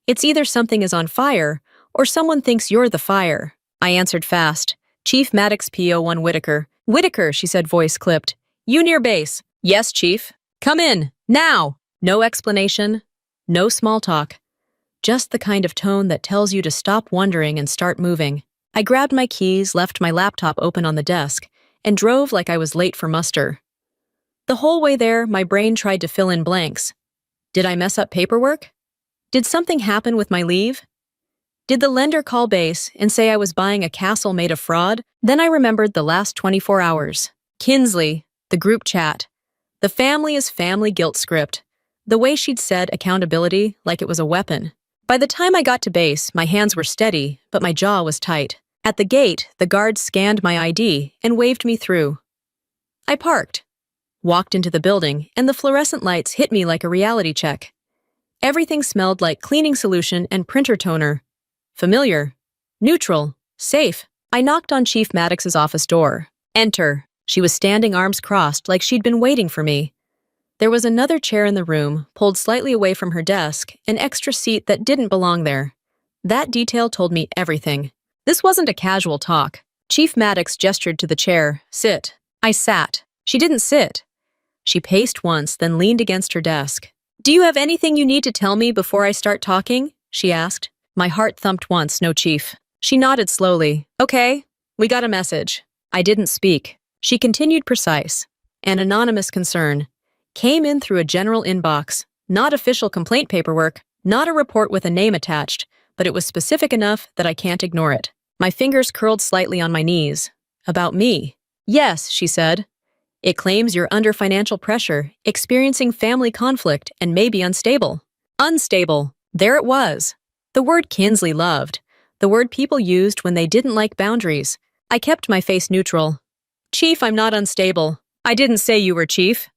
It's either something is on fire or someone thinks you're the fire. I answered fast. Chief Maddox PO1 Whitaker. Whitaker, she said, voice clipped. You near base? Yes, Chief. Come in, now. No explanation, no small talk. Just the kind of tone that tells you to stop wondering and start moving. I grabbed my keys, left my laptop open on the desk, and drove like I was late for muster. The whole way there, my brain tried to fill in blanks. Did I mess up paperwork? Did something happen with my leave? Did the lender call base and say I was buying a castle made of fraud? Then I remembered the last 24 hours. Kinsley, the group chat. The family is family guilt script. The way she'd said accountability like it was a weapon. By the time I got to base, my hands were steady, but my jaw was tight. At the gate, the guard scanned my ID and waved me through. I parked, walked into the building, and the fluorescent lights hit me like a reality check. Everything smelled like cleaning solution and printer toner. Familiar, neutral, safe. I knocked on Chief Maddox's office door. Enter. She was standing arms crossed like she'd been waiting for me. There was another chair in the room, pulled slightly away from her desk, an extra seat that didn't belong there. That detail told me everything. This wasn't a casual talk. Chief Maddox gestured to the chair. Sit. I sat. She didn't sit. She paced once, then leaned against her desk. Do you have anything you need to tell me before I start talking? She asked. My heart thumped once, no, Chief. She nodded slowly. Okay, we got a message. I didn't speak. She continued precise. An anonymous concern. Came in through a general inbox. Not official complaint paperwork, not a report with a name attached, but it was specific enough that I can't ignore it. My fingers curled slightly on my knees. About me. Yes, she said. It claims you're under financial pressure, experiencing family conflict, and maybe unstable. Unstable. There it was. The word Kinsley loved. The word people used when they didn't like boundaries. I kept my face neutral. Chief, I'm not unstable. I didn't say you were, Chief.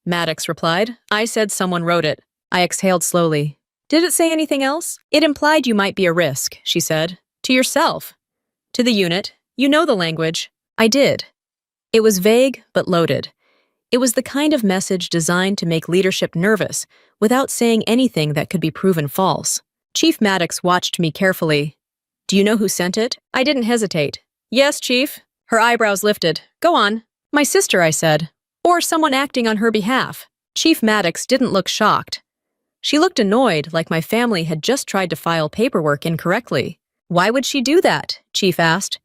Maddox replied. I said someone wrote it. I exhaled slowly. Did it say anything else? It implied you might be a risk, she said. To yourself. To the unit. You know the language. I did. It was vague, but loaded. It was the kind of message designed to make leadership nervous without saying anything that could be proven false. Chief Maddox watched me carefully. Do you know who sent it? I didn't hesitate. Yes, Chief. Her eyebrows lifted. Go on. My sister, I said. Or someone acting on her behalf. Chief Maddox didn't look shocked. She looked annoyed, like my family had just tried to file paperwork incorrectly. Why would she do that? Chief asked,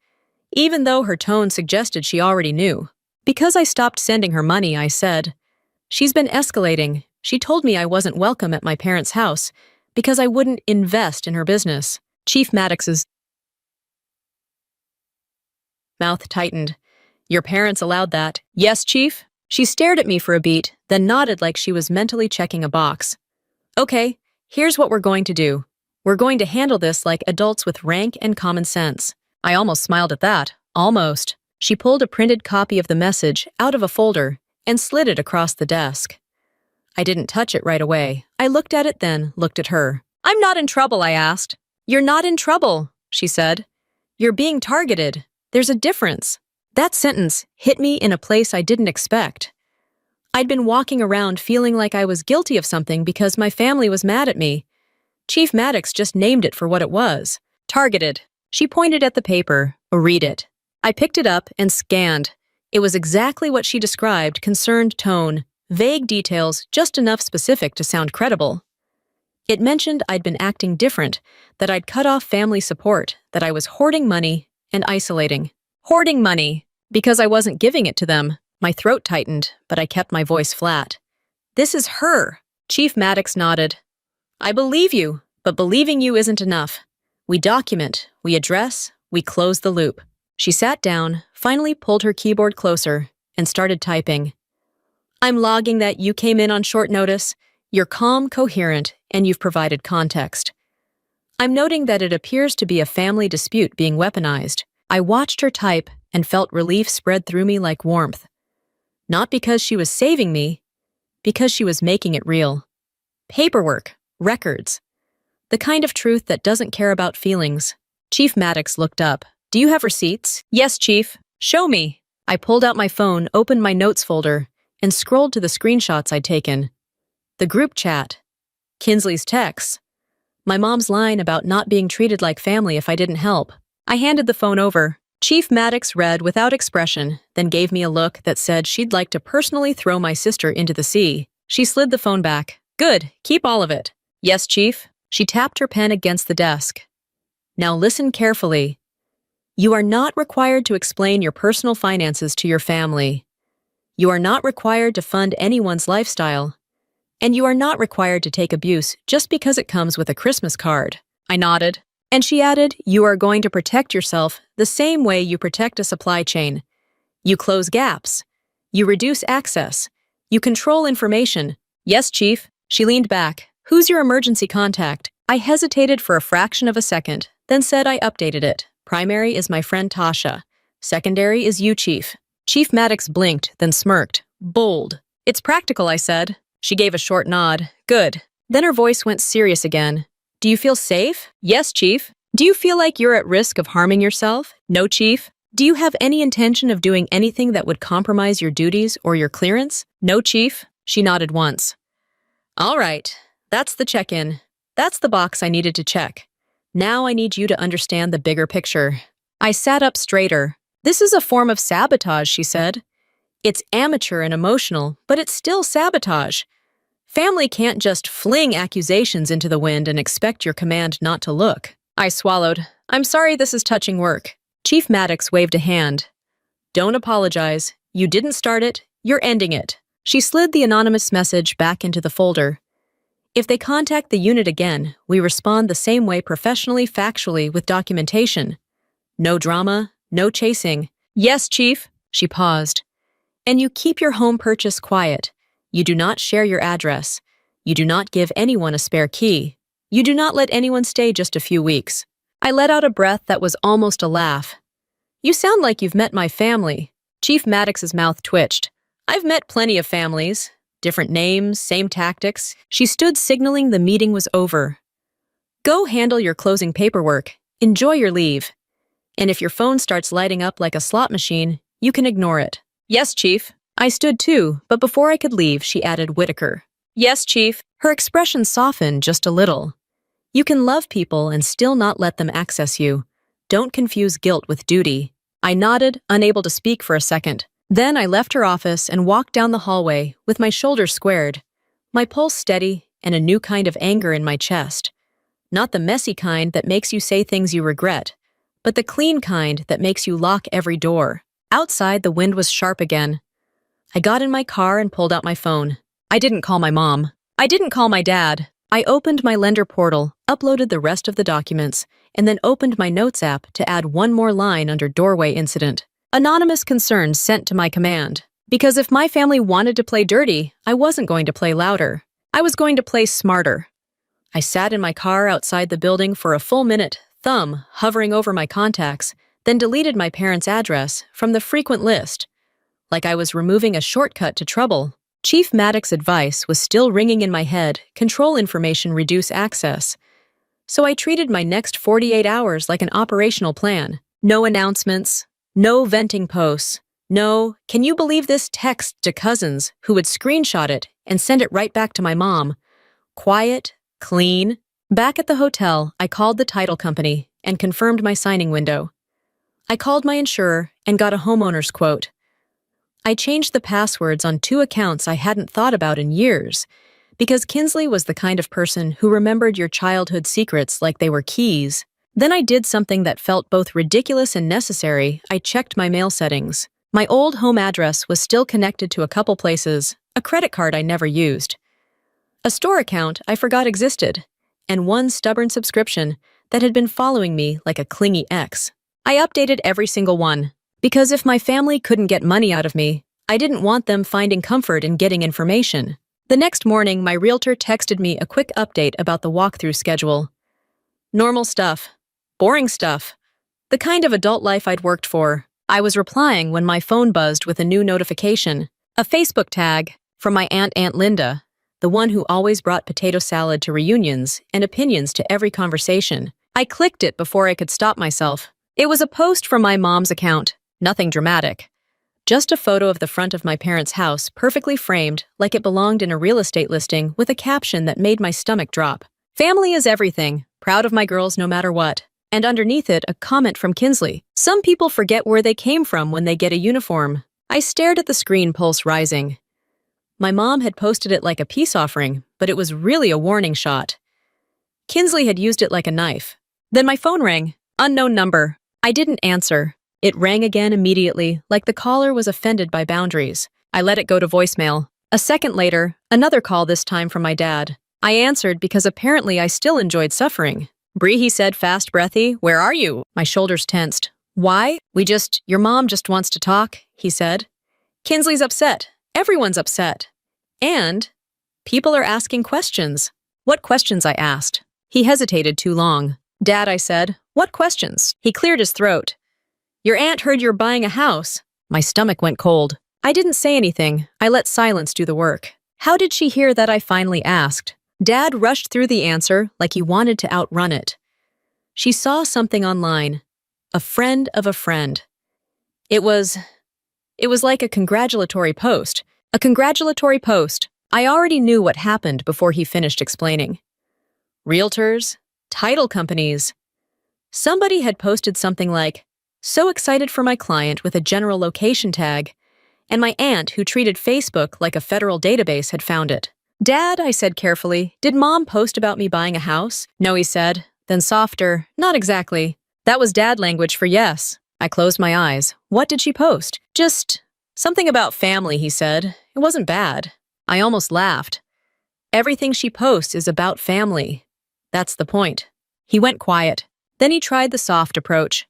even though her tone suggested she already knew. Because I stopped sending her money, I said. She's been escalating. She told me I wasn't welcome at my parents' house because I wouldn't invest in her business. Chief Maddox's mouth tightened. Your parents allowed that. Yes, Chief? She stared at me for a beat, then nodded like she was mentally checking a box. Okay, here's what we're going to do. We're going to handle this like adults with rank and common sense. I almost smiled at that. Almost. She pulled a printed copy of the message out of a folder and slid it across the desk. I didn't touch it right away. I looked at it, then looked at her. I'm not in trouble, I asked. You're not in trouble, she said. You're being targeted. There's a difference. That sentence hit me in a place I didn't expect. I'd been walking around feeling like I was guilty of something because my family was mad at me. Chief Maddox just named it for what it was. Targeted. She pointed at the paper. Read it. I picked it up and scanned. It was exactly what she described, concerned tone, vague details, just enough specific to sound credible. It mentioned I'd been acting different, that I'd cut off family support, that I was hoarding money and isolating. Hoarding money, because I wasn't giving it to them. My throat tightened, but I kept my voice flat. This is her. Chief Maddox nodded. I believe you, but believing you isn't enough. We document, we address, we close the loop. She sat down, finally pulled her keyboard closer, and started typing. I'm logging that you came in on short notice, you're calm, coherent, and you've provided context. I'm noting that it appears to be a family dispute being weaponized. I watched her type and felt relief spread through me like warmth. Not because she was saving me, because she was making it real. Paperwork, records. The kind of truth that doesn't care about feelings. Chief Maddox looked up. Do you have receipts? Yes, Chief. Show me. I pulled out my phone, opened my notes folder, and scrolled to the screenshots I'd taken. The group chat. Kinsley's texts. My mom's line about not being treated like family if I didn't help. I handed the phone over. Chief Maddox read without expression, then gave me a look that said she'd like to personally throw my sister into the sea. She slid the phone back. Good, keep all of it. Yes, Chief. She tapped her pen against the desk. Now listen carefully. You are not required to explain your personal finances to your family. You are not required to fund anyone's lifestyle. And you are not required to take abuse just because it comes with a Christmas card. I nodded. And she added, you are going to protect yourself the same way you protect a supply chain. You close gaps. You reduce access. You control information. Yes, Chief. She leaned back. Who's your emergency contact? I hesitated for a fraction of a second, then said I updated it. Primary is my friend Tasha. Secondary is you, Chief. Chief Maddox blinked, then smirked. Bold. It's practical, I said. She gave a short nod. Good. Then her voice went serious again. Do you feel safe? Yes, Chief. Do you feel like you're at risk of harming yourself? No, Chief. Do you have any intention of doing anything that would compromise your duties or your clearance? No, Chief. She nodded once. All right. That's the check-in. That's the box I needed to check. Now I need you to understand the bigger picture. I sat up straighter. This is a form of sabotage, she said. It's amateur and emotional, but it's still sabotage. Family can't just fling accusations into the wind and expect your command not to look. I swallowed. I'm sorry this is touching work. Chief Maddox waved a hand. Don't apologize. You didn't start it. You're ending it. She slid the anonymous message back into the folder. If they contact the unit again, we respond the same way professionally, factually, with documentation. No drama, no chasing. Yes, Chief. She paused. And you keep your home purchase quiet. You do not share your address. You do not give anyone a spare key. You do not let anyone stay just a few weeks. I let out a breath that was almost a laugh. You sound like you've met my family. Chief Maddox's mouth twitched. I've met plenty of families. Different names, same tactics. She stood signaling the meeting was over. Go handle your closing paperwork. Enjoy your leave. And if your phone starts lighting up like a slot machine, you can ignore it. Yes, Chief. I stood too, but before I could leave, she added Whitaker. Yes, Chief. Her expression softened just a little. You can love people and still not let them access you. Don't confuse guilt with duty. I nodded, unable to speak for a second. Then I left her office and walked down the hallway with my shoulders squared, my pulse steady and a new kind of anger in my chest. Not the messy kind that makes you say things you regret, but the clean kind that makes you lock every door. Outside, the wind was sharp again. I got in my car and pulled out my phone. I didn't call my mom. I didn't call my dad. I opened my lender portal, uploaded the rest of the documents, and then opened my notes app to add one more line under doorway incident. Anonymous concerns sent to my command. Because if my family wanted to play dirty, I wasn't going to play louder. I was going to play smarter. I sat in my car outside the building for a full minute, thumb hovering over my contacts, then deleted my parents' address from the frequent list, like I was removing a shortcut to trouble. Chief Maddox's advice was still ringing in my head: control information, reduce access. So I treated my next 48 hours like an operational plan. No announcements, no venting posts, no, can you believe this text to cousins who would screenshot it and send it right back to my mom. Quiet, clean. Back at the hotel, I called the title company and confirmed my signing window. I called my insurer and got a homeowner's quote. I changed the passwords on 2 accounts I hadn't thought about in years, because Kinsley was the kind of person who remembered your childhood secrets like they were keys. Then I did something that felt both ridiculous and necessary. I checked my mail settings. My old home address was still connected to a couple places, a credit card I never used, a store account I forgot existed, and one stubborn subscription that had been following me like a clingy ex. I updated every single one, because if my family couldn't get money out of me, I didn't want them finding comfort in getting information. The next morning, my realtor texted me a quick update about the walkthrough schedule. Normal stuff. Boring stuff. The kind of adult life I'd worked for. I was replying when my phone buzzed with a new notification. A Facebook tag from my Aunt Linda, the one who always brought potato salad to reunions and opinions to every conversation. I clicked it before I could stop myself. It was a post from my mom's account. Nothing dramatic. Just a photo of the front of my parents' house, perfectly framed, like it belonged in a real estate listing, with a caption that made my stomach drop. Family is everything. Proud of my girls no matter what. And underneath it, a comment from Kinsley. Some people forget where they came from when they get a uniform. I stared at the screen, pulse rising. My mom had posted it like a peace offering, but it was really a warning shot. Kinsley had used it like a knife. Then my phone rang. Unknown number. I didn't answer. It rang again immediately, like the caller was offended by boundaries. I let it go to voicemail. A second later, another call, this time from my dad. I answered because apparently I still enjoyed suffering. Bree, he said, fast, breathy, where are you? My shoulders tensed. Why? Your mom just wants to talk, he said. Kinsley's upset. Everyone's upset. And people are asking questions. What questions? I asked. He hesitated too long. Dad, I said, what questions? He cleared his throat. Your aunt heard you're buying a house. My stomach went cold. I didn't say anything. I let silence do the work. How did she hear that? I finally asked. Dad rushed through the answer like he wanted to outrun it. She saw something online. A friend of a friend. It was like a congratulatory post. A congratulatory post. I already knew what happened before he finished explaining. Realtors, title companies. Somebody had posted something like, so excited for my client, with a general location tag, and my aunt, who treated Facebook like a federal database, had found it. Dad, I said carefully, did Mom post about me buying a house? No, he said. Then softer, not exactly. That was Dad language for yes. I closed my eyes. What did she post? Just something about family, he said. It wasn't bad. I almost laughed. Everything she posts is about family. That's the point. He went quiet. Then he tried the soft approach.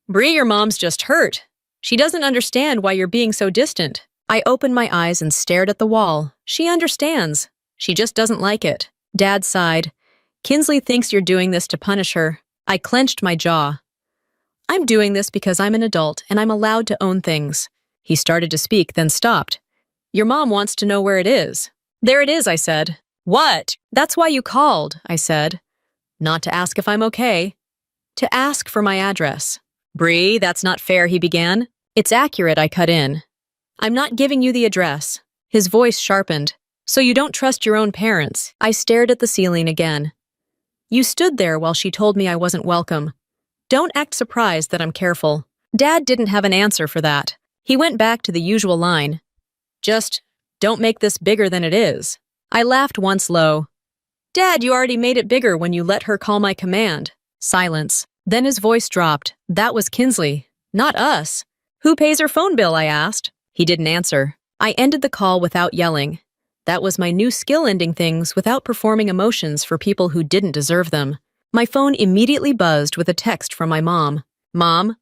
Bree, your mom's just hurt. She doesn't understand why you're being so distant. I opened my eyes and stared at the wall. She understands. She just doesn't like it. Dad sighed. Kinsley thinks you're doing this to punish her. I clenched my jaw. I'm doing this because I'm an adult and I'm allowed to own things. He started to speak, then stopped. Your mom wants to know where it is. There it is, I said. What? That's why you called, I said. Not to ask if I'm okay. To ask for my address. Bree, that's not fair, he began. It's accurate, I cut in. I'm not giving you the address. His voice sharpened. So you don't trust your own parents. I stared at the ceiling again. You stood there while she told me I wasn't welcome. Don't act surprised that I'm careful. Dad didn't have an answer for that. He went back to the usual line. Just don't make this bigger than it is. I laughed once low. Dad, you already made it bigger when you let her call my command. Silence. Then his voice dropped. That was Kinsley, not us. Who pays her phone bill? I asked. He didn't answer. I ended the call without yelling. That was my new skill, ending things without performing emotions for people who didn't deserve them. My phone immediately buzzed with a text from my mom. Mom,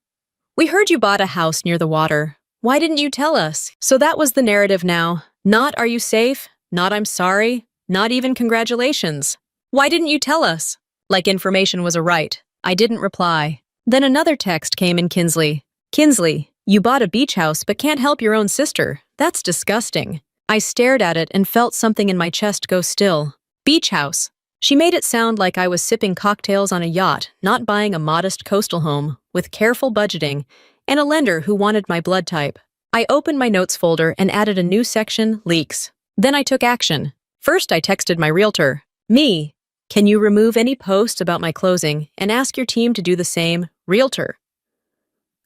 we heard you bought a house near the water. Why didn't you tell us? So that was the narrative now. Not are you safe? Not I'm sorry? Not even congratulations. Why didn't you tell us? Like information was a right. I didn't reply. Then another text came in Kinsley. Kinsley, you bought a beach house but can't help your own sister. That's disgusting. I stared at it and felt something in my chest go still. Beach house. She made it sound like I was sipping cocktails on a yacht, not buying a modest coastal home, with careful budgeting, and a lender who wanted my blood type. I opened my notes folder and added a new section, leaks. Then I took action. First, I texted my realtor. Me, can you remove any posts about my closing and ask your team to do the same, realtor?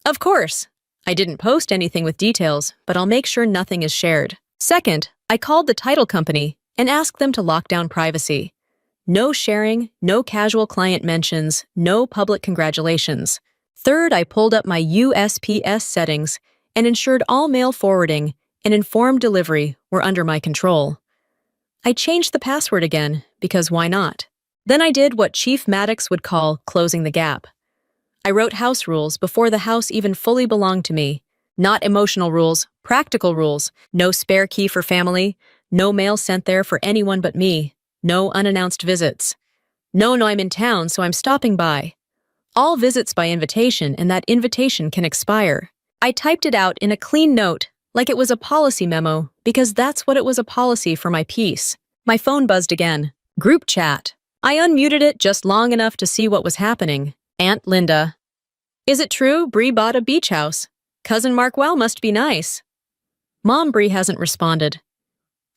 Of course. I didn't post anything with details, but I'll make sure nothing is shared. Second, I called the title company and asked them to lock down privacy. No sharing, no casual client mentions, no public congratulations. Third, I pulled up my USPS settings and ensured all mail forwarding and informed delivery were under my control. I changed the password again, because why not? Then I did what Chief Maddox would call closing the gap. I wrote house rules before the house even fully belonged to me. Not emotional rules, practical rules. No spare key for family, no mail sent there for anyone but me, no unannounced visits. No, I'm in town, so I'm stopping by. All visits by invitation, and that invitation can expire. I typed it out in a clean note, like it was a policy memo, because that's what it was, a policy for my peace. My phone buzzed again. Group chat. I unmuted it just long enough to see what was happening. Aunt Linda. Is it true Bree bought a beach house? Cousin Markwell must be nice. Mom Bree hasn't responded.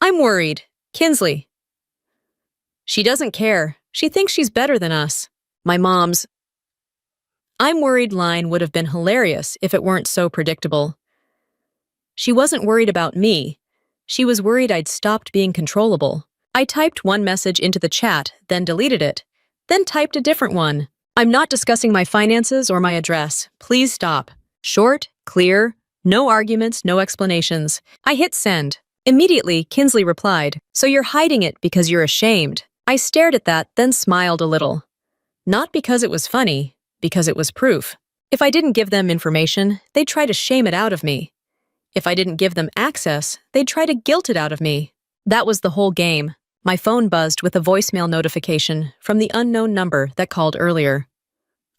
I'm worried. Kinsley. She doesn't care. She thinks she's better than us. My mom's I'm worried line would have been hilarious if it weren't so predictable. She wasn't worried about me. She was worried I'd stopped being controllable. I typed one message into the chat, then deleted it. Then typed a different one. I'm not discussing my finances or my address. Please stop. Short, clear, no arguments, no explanations. I hit send. Immediately, Kinsley replied, "So you're hiding it because you're ashamed." I stared at that, then smiled a little. Not because it was funny, because it was proof. If I didn't give them information, they'd try to shame it out of me. If I didn't give them access, they'd try to guilt it out of me. That was the whole game. My phone buzzed with a voicemail notification from the unknown number that called earlier.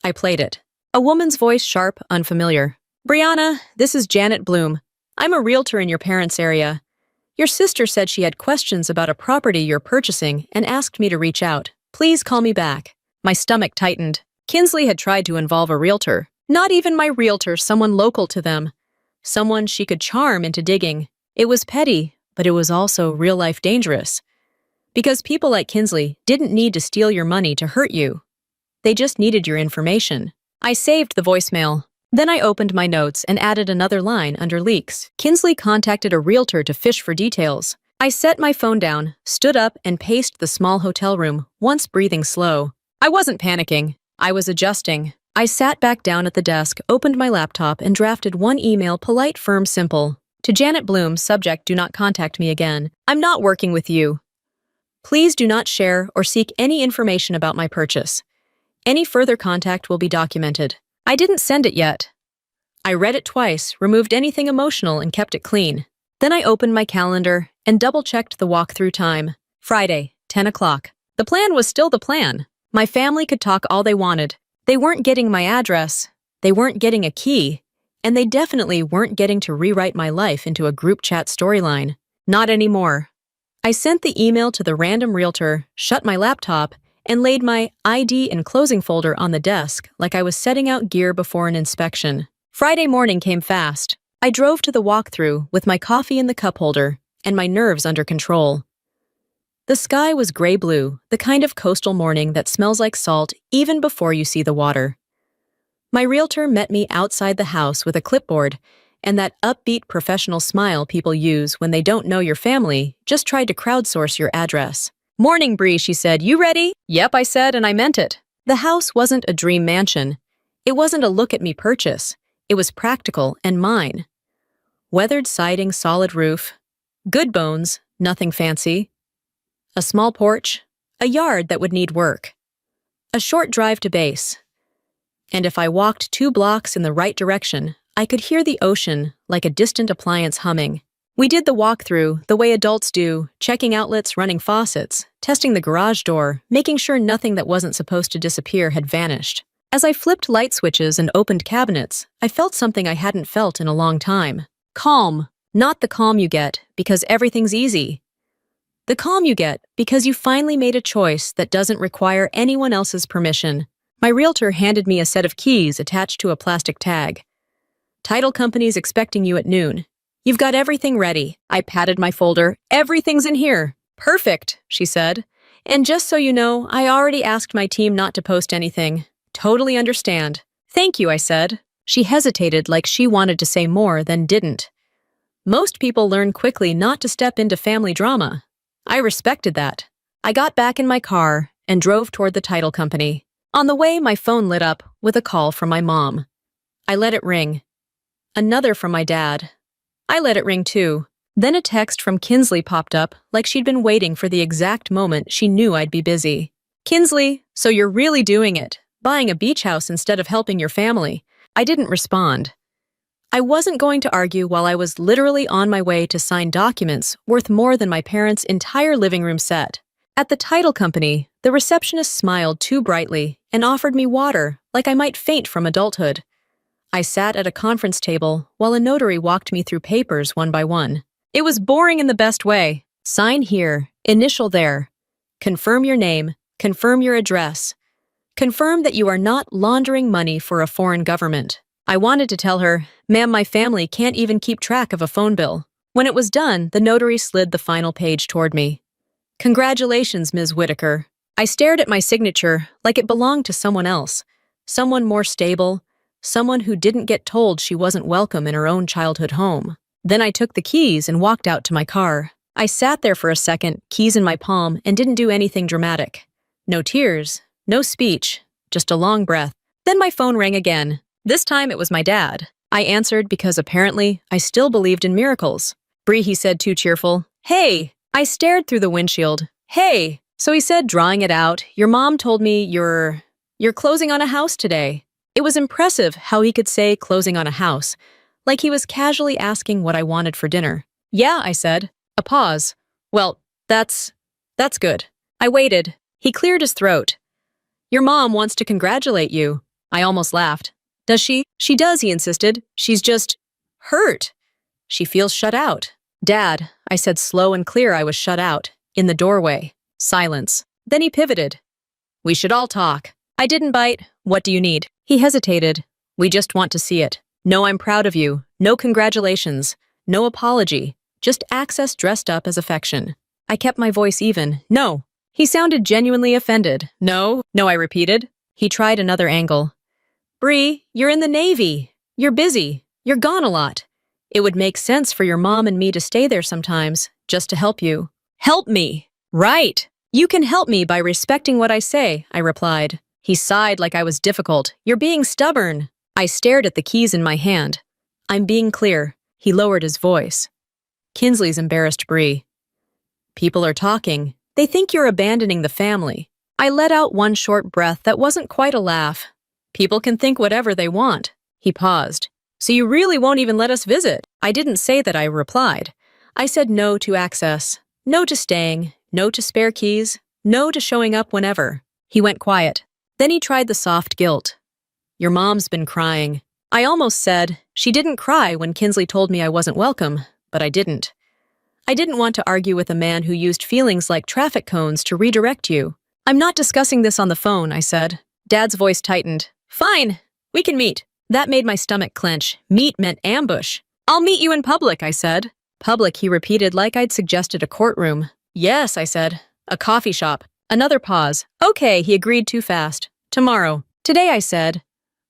I played it. A woman's voice, sharp, unfamiliar. "Brianna, this is Janet Bloom. I'm a realtor in your parents' area. Your sister said she had questions about a property you're purchasing and asked me to reach out. Please call me back." My stomach tightened. Kinsley had tried to involve a realtor. Not even my realtor, someone local to them. Someone she could charm into digging. It was petty, but it was also real-life dangerous. Because people like Kinsley didn't need to steal your money to hurt you. They just needed your information. I saved the voicemail. Then I opened my notes and added another line under leaks. Kinsley contacted a realtor to fish for details. I set my phone down, stood up, and paced the small hotel room, once breathing slow. I wasn't panicking. I was adjusting. I sat back down at the desk, opened my laptop, and drafted one email, polite, firm, simple. To Janet Bloom, subject, do not contact me again. I'm not working with you. Please do not share or seek any information about my purchase. Any further contact will be documented. I didn't send it yet. I read it twice, removed anything emotional, and kept it clean. Then I opened my calendar and double-checked the walkthrough time. Friday, 10 o'clock. The plan was still the plan. My family could talk all they wanted. They weren't getting my address, they weren't getting a key, and they definitely weren't getting to rewrite my life into a group chat storyline. Not anymore. I sent the email to the random realtor, shut my laptop, and laid my ID and closing folder on the desk like I was setting out gear before an inspection. Friday morning came fast. I drove to the walkthrough with my coffee in the cup holder and my nerves under control. The sky was gray-blue, the kind of coastal morning that smells like salt even before you see the water. My realtor met me outside the house with a clipboard and that upbeat professional smile people use when they don't know your family, just tried to crowdsource your address. "Morning, Bree," she said. "You ready?" "Yep," I said, and I meant it. The house wasn't a dream mansion. It wasn't a look-at-me purchase. It was practical and mine. Weathered siding, solid roof. Good bones, nothing fancy. A small porch, a yard that would need work. A short drive to base. And if I walked 2 blocks in the right direction, I could hear the ocean like a distant appliance humming. We did the walkthrough the way adults do, checking outlets, running faucets, testing the garage door, making sure nothing that wasn't supposed to disappear had vanished. As I flipped light switches and opened cabinets, I felt something I hadn't felt in a long time. Calm. Not the calm you get because everything's easy. The calm you get because you finally made a choice that doesn't require anyone else's permission. My realtor handed me a set of keys attached to a plastic tag. Title company's expecting you at noon. You've got everything ready. I patted my folder. Everything's in here. Perfect, she said. And just so you know, I already asked my team not to post anything. Totally understand. Thank you, I said. She hesitated like she wanted to say more, then didn't. Most people learn quickly not to step into family drama. I respected that. I got back in my car and drove toward the title company. On the way, my phone lit up with a call from my mom. I let it ring. Another from my dad. I let it ring too. Then a text from Kinsley popped up like she'd been waiting for the exact moment she knew I'd be busy. Kinsley, so you're really doing it, buying a beach house instead of helping your family. I didn't respond. I wasn't going to argue while I was literally on my way to sign documents worth more than my parents' entire living room set. At the title company, the receptionist smiled too brightly and offered me water like I might faint from adulthood. I sat at a conference table while a notary walked me through papers one by one. It was boring in the best way. Sign here, initial there. Confirm your name, confirm your address. Confirm that you are not laundering money for a foreign government. I wanted to tell her, ma'am, my family can't even keep track of a phone bill. When it was done, the notary slid the final page toward me. Congratulations, Ms. Whitaker. I stared at my signature like it belonged to someone else, someone more stable, someone who didn't get told she wasn't welcome in her own childhood home. Then I took the keys and walked out to my car. I sat there for a second, keys in my palm, and didn't do anything dramatic. No tears, no speech, just a long breath. Then my phone rang again. This time it was my dad. I answered because apparently I still believed in miracles. Bree, he said, too cheerful. Hey! I stared through the windshield. Hey! So he said, drawing it out, your mom told me you're closing on a house today. It was impressive how he could say closing on a house, like he was casually asking what I wanted for dinner. Yeah, I said. A pause. Well, that's good. I waited. He cleared his throat. Your mom wants to congratulate you. I almost laughed. Does she? She does, he insisted. She's just hurt. She feels shut out. Dad, I said slow and clear I was shut out. In the doorway. Silence. Then he pivoted. We should all talk. I didn't bite. What do you need? He hesitated. We just want to see it. No, I'm proud of you. No congratulations. No apology. Just access dressed up as affection. I kept my voice even. No. He sounded genuinely offended. No, I repeated. He tried another angle. Bree, you're in the Navy. You're busy. You're gone a lot. It would make sense for your mom and me to stay there sometimes, just to help you. Help me! Right! You can help me by respecting what I say, I replied. He sighed like I was difficult. You're being stubborn. I stared at the keys in my hand. I'm being clear. He lowered his voice. Kinsley's embarrassed Bree. People are talking. They think you're abandoning the family. I let out one short breath that wasn't quite a laugh. People can think whatever they want. He paused. So you really won't even let us visit? I didn't say that, I replied. I said no to access, no to staying, no to spare keys, no to showing up whenever. He went quiet. Then he tried the soft guilt. Your mom's been crying. I almost said, she didn't cry when Kinsley told me I wasn't welcome, but I didn't. I didn't want to argue with a man who used feelings like traffic cones to redirect you. I'm not discussing this on the phone, I said. Dad's voice tightened. Fine, we can meet. That made my stomach clench. Meet meant ambush. I'll meet you in public, I said. Public, he repeated like I'd suggested a courtroom. Yes, I said. A coffee shop. Another pause. Okay, he agreed too fast. Tomorrow. Today, I said.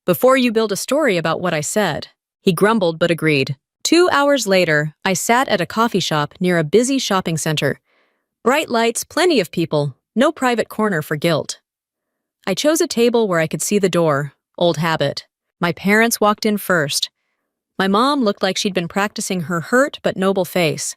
Before you build a story about what I said. He grumbled but agreed. 2 hours later, I sat at a coffee shop near a busy shopping center. Bright lights, plenty of people, no private corner for guilt. I chose a table where I could see the door. Old habit. My parents walked in first. My mom looked like she'd been practicing her hurt but noble face.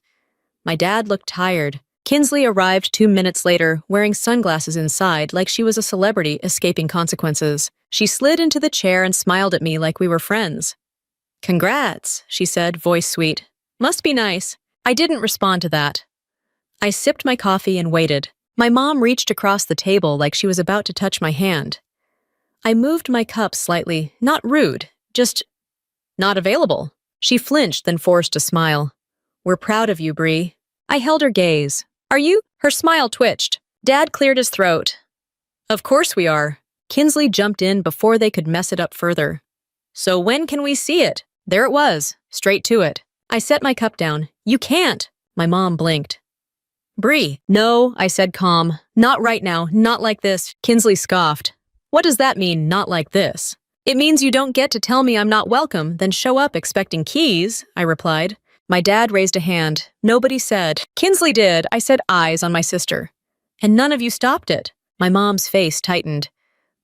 My dad looked tired. Kinsley arrived 2 minutes later, wearing sunglasses inside like she was a celebrity escaping consequences. She slid into the chair and smiled at me like we were friends. Congrats, she said, voice sweet. Must be nice. I didn't respond to that. I sipped my coffee and waited. My mom reached across the table like she was about to touch my hand. I moved my cup slightly, not rude, just not available. She flinched, then forced a smile. We're proud of you, Bree. I held her gaze. Are you? Her smile twitched. Dad cleared his throat. Of course we are. Kinsley jumped in before they could mess it up further. So when can we see it? There it was, straight to it. I set my cup down. You can't. My mom blinked. Bree. No, I said calm. Not right now, not like this. Kinsley scoffed. What does that mean, not like this? It means you don't get to tell me I'm not welcome, then show up expecting keys, I replied. My dad raised a hand. Nobody said. Kinsley did. I said eyes on my sister. And none of you stopped it. My mom's face tightened.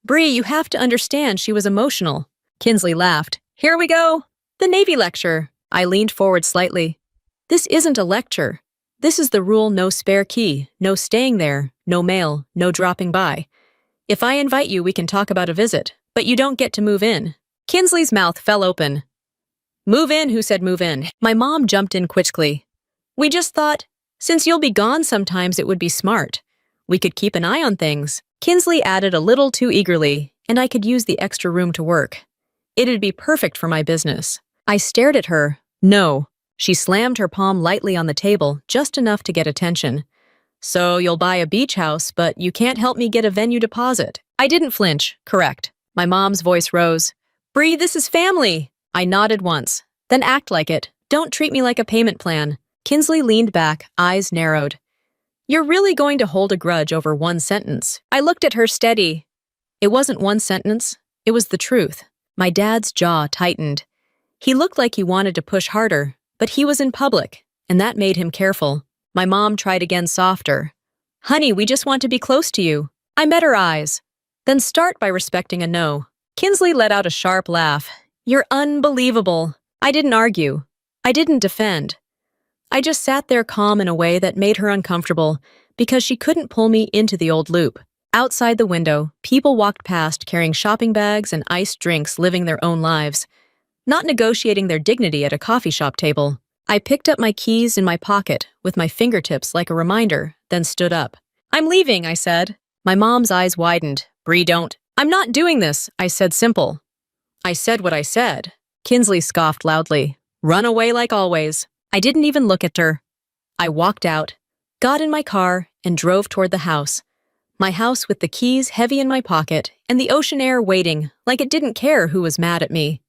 Bree, you have to understand she was emotional. Kinsley laughed. Here we go. The Navy lecture. I leaned forward slightly. This isn't a lecture. This is the rule: no spare key, no staying there, no mail, no dropping by. If I invite you, we can talk about a visit, but you don't get to move in. Kinsley's mouth fell open. Move in? Who said move in? My mom jumped in quickly. We just thought, since you'll be gone sometimes, it would be smart. We could keep an eye on things. Kinsley added a little too eagerly, and I could use the extra room to work. It'd be perfect for my business. I stared at her. No. She slammed her palm lightly on the table, just enough to get attention. So you'll buy a beach house, but you can't help me get a venue deposit. I didn't flinch. Correct. My mom's voice rose. Bree, this is family. I nodded once. Then act like it. Don't treat me like a payment plan. Kinsley leaned back, eyes narrowed. You're really going to hold a grudge over one sentence. I looked at her steady. It wasn't one sentence. It was the truth. My dad's jaw tightened. He looked like he wanted to push harder, but he was in public, and that made him careful. My mom tried again, softer. Honey, we just want to be close to you. I met her eyes. Then start by respecting a no. Kinsley let out a sharp laugh. You're unbelievable. I didn't argue. I didn't defend. I just sat there calm in a way that made her uncomfortable because she couldn't pull me into the old loop. Outside the window, people walked past carrying shopping bags and iced drinks, living their own lives, not negotiating their dignity at a coffee shop table. I picked up my keys in my pocket with my fingertips like a reminder, then stood up. I'm leaving, I said. My mom's eyes widened. Bree, don't. I'm not doing this, I said simple. I said what I said. Kinsley scoffed loudly. Run away like always. I didn't even look at her. I walked out, got in my car, and drove toward the house. My house with the keys heavy in my pocket and the ocean air waiting like it didn't care who was mad at me.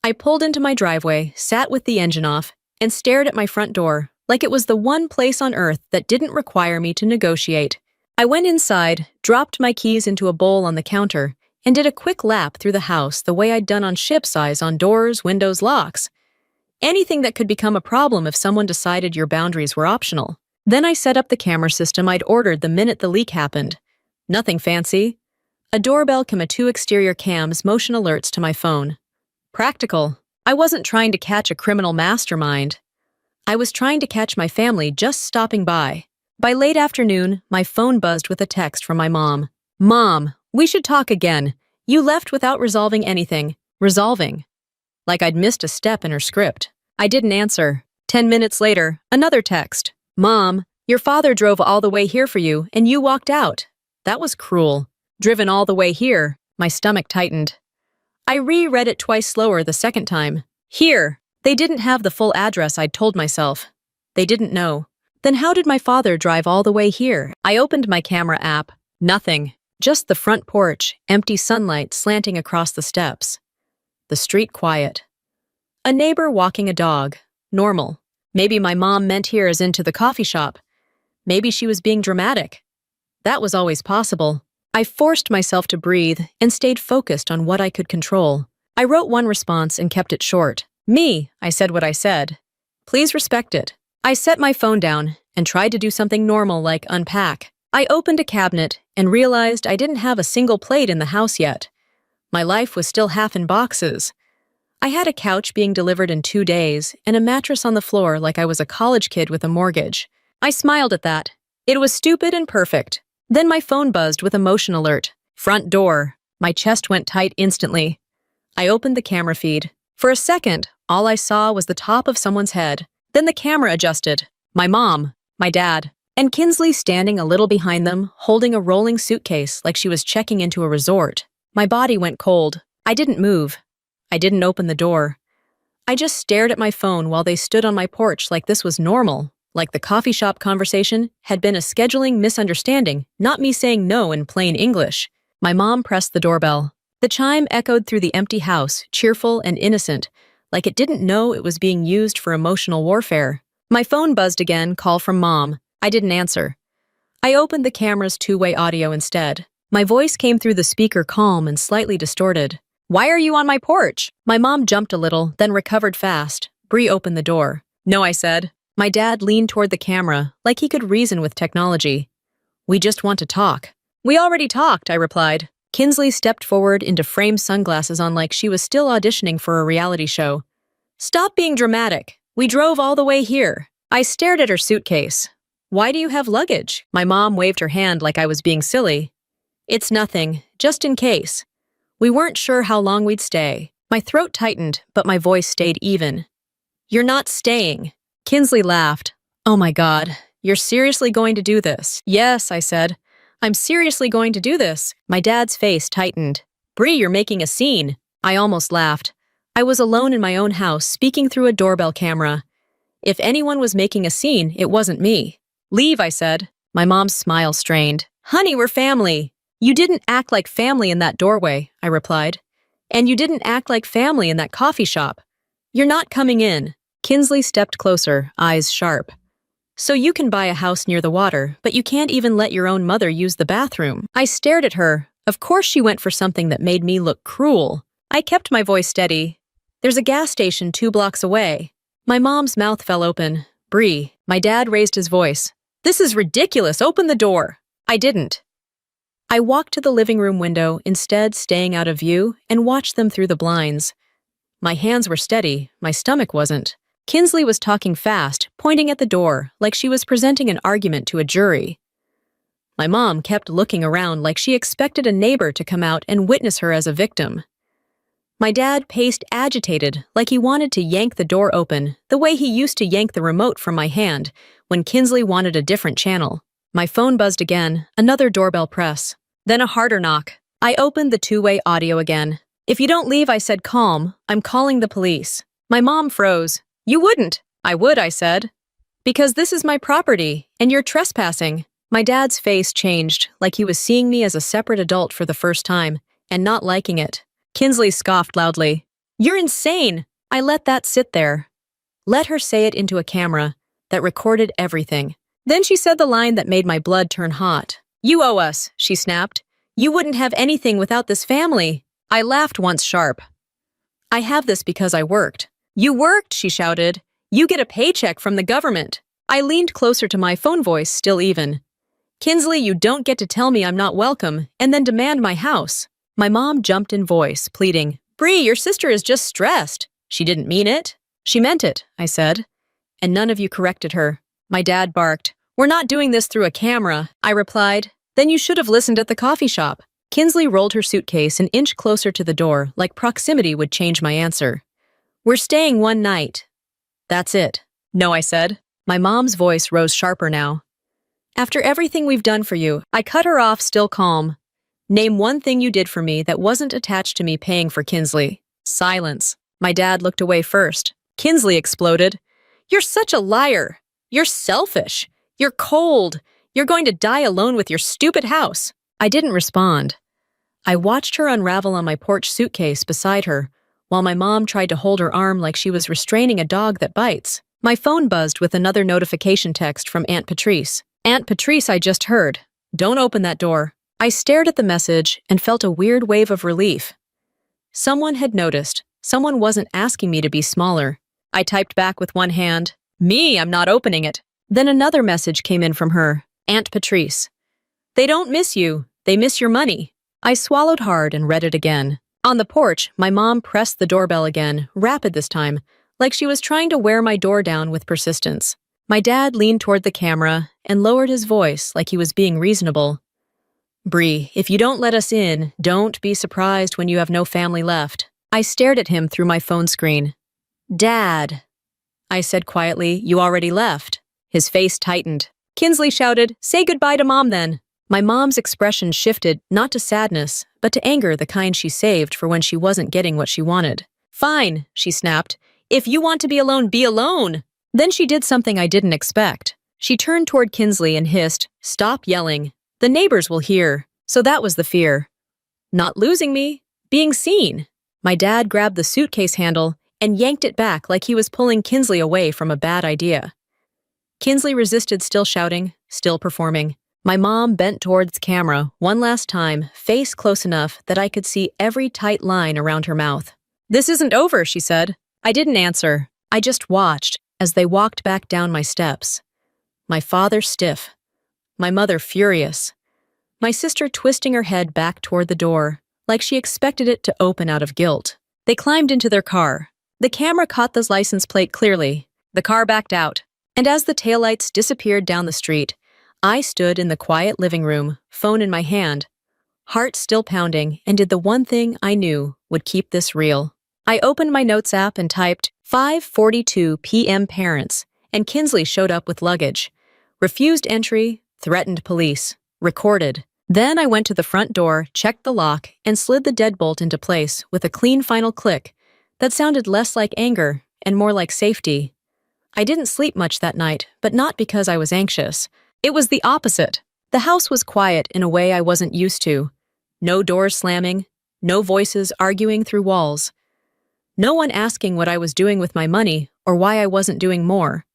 I pulled into my driveway, sat with the engine off, and stared at my front door like it was the one place on earth that didn't require me to negotiate. I went inside, dropped my keys into a bowl on the counter, and did a quick lap through the house the way I'd done on ship's eyes on doors, windows, locks. Anything that could become a problem if someone decided your boundaries were optional. Then I set up the camera system I'd ordered the minute the leak happened. Nothing fancy. A doorbell and 2 exterior cams, motion alerts to my phone. Practical. I wasn't trying to catch a criminal mastermind. I was trying to catch my family just stopping by. By late afternoon, my phone buzzed with a text from my mom. Mom, we should talk again. You left without resolving anything. Resolving. Like I'd missed a step in her script. I didn't answer. 10 minutes later, another text. Mom, your father drove all the way here for you, and you walked out. That was cruel. Driven all the way here. My stomach tightened. I reread it twice slower the second time. Here. They didn't have the full address I'd told myself. They didn't know. Then how did my father drive all the way here? I opened my camera app. Nothing. Just the front porch, empty sunlight slanting across the steps. The street quiet. A neighbor walking a dog. Normal. Maybe my mom meant here as into the coffee shop. Maybe she was being dramatic. That was always possible. I forced myself to breathe and stayed focused on what I could control. I wrote one response and kept it short. Me, I said what I said. Please respect it. I set my phone down and tried to do something normal like unpack. I opened a cabinet and realized I didn't have a single plate in the house yet. My life was still half in boxes. I had a couch being delivered in 2 days and a mattress on the floor like I was a college kid with a mortgage. I smiled at that. It was stupid and perfect. Then my phone buzzed with a motion alert. Front door. My chest went tight instantly. I opened the camera feed. For a second, all I saw was the top of someone's head. Then the camera adjusted. My mom, my dad, and Kinsley standing a little behind them, holding a rolling suitcase like she was checking into a resort. My body went cold. I didn't move. I didn't open the door. I just stared at my phone while they stood on my porch like this was normal, like the coffee shop conversation had been a scheduling misunderstanding, not me saying no in plain English. My mom pressed the doorbell. The chime echoed through the empty house, cheerful and innocent, like it didn't know it was being used for emotional warfare. My phone buzzed again, call from Mom. I didn't answer. I opened the camera's two-way audio instead. My voice came through the speaker calm and slightly distorted. "Why are you on my porch?" My mom jumped a little, then recovered fast. Bree opened the door. "No," I said. My dad leaned toward the camera, like he could reason with technology. "We just want to talk." "We already talked," I replied. Kinsley stepped forward into framed sunglasses on like she was still auditioning for a reality show. "Stop being dramatic. We drove all the way here." I stared at her suitcase. "Why do you have luggage?" My mom waved her hand like I was being silly. "It's nothing, just in case. We weren't sure how long we'd stay." My throat tightened, but my voice stayed even. "You're not staying." Kinsley laughed. "Oh my God, you're seriously going to do this?" "Yes," I said. "I'm seriously going to do this." My dad's face tightened. "Bree, you're making a scene." I almost laughed. I was alone in my own house, speaking through a doorbell camera. If anyone was making a scene, it wasn't me. "Leave," I said. My mom's smile strained. "Honey, we're family." "You didn't act like family in that doorway," I replied. "And you didn't act like family in that coffee shop. You're not coming in." Kinsley stepped closer, eyes sharp. "So you can buy a house near the water, but you can't even let your own mother use the bathroom." I stared at her. Of course she went for something that made me look cruel. I kept my voice steady. "There's a gas station 2 blocks away." My mom's mouth fell open. "Bree." My dad raised his voice. "This is ridiculous. Open the door." I didn't. I walked to the living room window, instead staying out of view, and watched them through the blinds. My hands were steady, my stomach wasn't. Kinsley was talking fast, pointing at the door, like she was presenting an argument to a jury. My mom kept looking around like she expected a neighbor to come out and witness her as a victim. My dad paced agitated, like he wanted to yank the door open, the way he used to yank the remote from my hand when Kinsley wanted a different channel. My phone buzzed again, another doorbell press. Then a harder knock. I opened the two-way audio again. "If you don't leave," I said calm, "I'm calling the police." My mom froze. "You wouldn't." "I would," I said. "Because this is my property, and you're trespassing." My dad's face changed, like he was seeing me as a separate adult for the first time, and not liking it. Kinsley scoffed loudly. "You're insane." I let that sit there. Let her say it into a camera that recorded everything. Then she said the line that made my blood turn hot. "You owe us," she snapped. "You wouldn't have anything without this family." I laughed once sharp. "I have this because I worked." "You worked," she shouted. "You get a paycheck from the government." I leaned closer to my phone voice, still even. "Kinsley, you don't get to tell me I'm not welcome and then demand my house." My mom jumped in voice, pleading, "Bree, your sister is just stressed." "She didn't mean it." "She meant it," I said. "And none of you corrected her." My dad barked. "We're not doing this through a camera," I replied. "Then you should have listened at the coffee shop." Kinsley rolled her suitcase an inch closer to the door, like proximity would change my answer. "We're staying one night." "That's it." "No," I said. My mom's voice rose sharper now. "After everything we've done for you," I cut her off, still calm. "Name one thing you did for me that wasn't attached to me paying for Kinsley." Silence. My dad looked away first. Kinsley exploded. "You're such a liar. You're selfish. You're cold. You're going to die alone with your stupid house." I didn't respond. I watched her unravel on my porch suitcase beside her, while my mom tried to hold her arm like she was restraining a dog that bites. My phone buzzed with another notification text from Aunt Patrice. "Aunt Patrice, I just heard. Don't open that door." I stared at the message and felt a weird wave of relief. Someone had noticed. Someone wasn't asking me to be smaller. I typed back with one hand. "Me, I'm not opening it." Then another message came in from her. "Aunt Patrice. They don't miss you. They miss your money." I swallowed hard and read it again. On the porch, my mom pressed the doorbell again, rapid this time, like she was trying to wear my door down with persistence. My dad leaned toward the camera and lowered his voice like he was being reasonable. "Bree, if you don't let us in, don't be surprised when you have no family left." I stared at him through my phone screen. Dad, I said quietly, you already left. His face tightened. Kinsley shouted, say goodbye to Mom then. My mom's expression shifted, not to sadness, but to anger, the kind she saved for when she wasn't getting what she wanted. Fine, she snapped. If you want to be alone, be alone. Then she did something I didn't expect. She turned toward Kinsley and hissed, stop yelling. The neighbors will hear. So that was the fear. Not losing me, being seen. My dad grabbed the suitcase handle and yanked it back like he was pulling Kinsley away from a bad idea. Kinsley resisted, still shouting, still performing. My mom bent towards camera one last time, face close enough that I could see every tight line around her mouth. This isn't over, she said. I didn't answer. I just watched as they walked back down my steps. My father stiff. My mother furious. My sister twisting her head back toward the door, like she expected it to open out of guilt. They climbed into their car. The camera caught the license plate clearly. The car backed out, and as the taillights disappeared down the street, I stood in the quiet living room, phone in my hand, heart still pounding, and did the one thing I knew would keep this real. I opened my notes app and typed 5:42 p.m. parents, and Kinsley showed up with luggage. Refused entry, threatened police, recorded. Then I went to the front door, checked the lock, and slid the deadbolt into place with a clean final click that sounded less like anger and more like safety. I didn't sleep much that night, but not because I was anxious. It was the opposite. The house was quiet in a way I wasn't used to. No doors slamming, no voices arguing through walls. No one asking what I was doing with my money or why I wasn't doing more.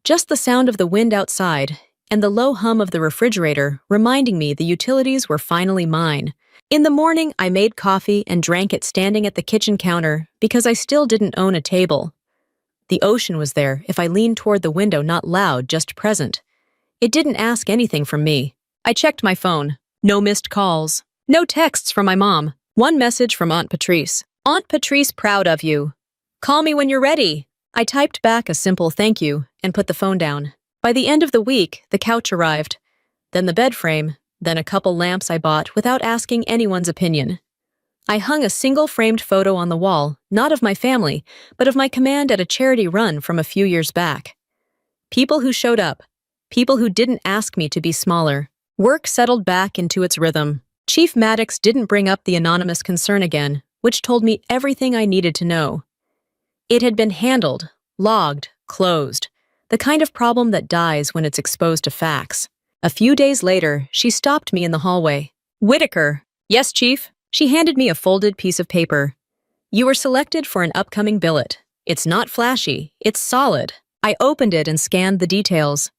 Just the sound of the wind outside and the low hum of the refrigerator reminding me the utilities were finally mine. In the morning, I made coffee and drank it standing at the kitchen counter because I still didn't own a table. The ocean was there if I leaned toward the window, not loud, just present. It didn't ask anything from me. I checked my phone. No missed calls. No texts from my mom. One message from Aunt Patrice. Aunt Patrice, proud of you. Call me when you're ready. I typed back a simple thank you and put the phone down. By the end of the week, the couch arrived. Then the bed frame. Then a couple lamps I bought without asking anyone's opinion. I hung a single framed photo on the wall, not of my family, but of my command at a charity run from a few years back. People who showed up. People who didn't ask me to be smaller. Work settled back into its rhythm. Chief Maddox didn't bring up the anonymous concern again, which told me everything I needed to know. It had been handled, logged, closed. The kind of problem that dies when it's exposed to facts. A few days later, she stopped me in the hallway. Whitaker. Yes, Chief. She handed me a folded piece of paper. You were selected for an upcoming billet. It's not flashy, it's solid. I opened it and scanned the details.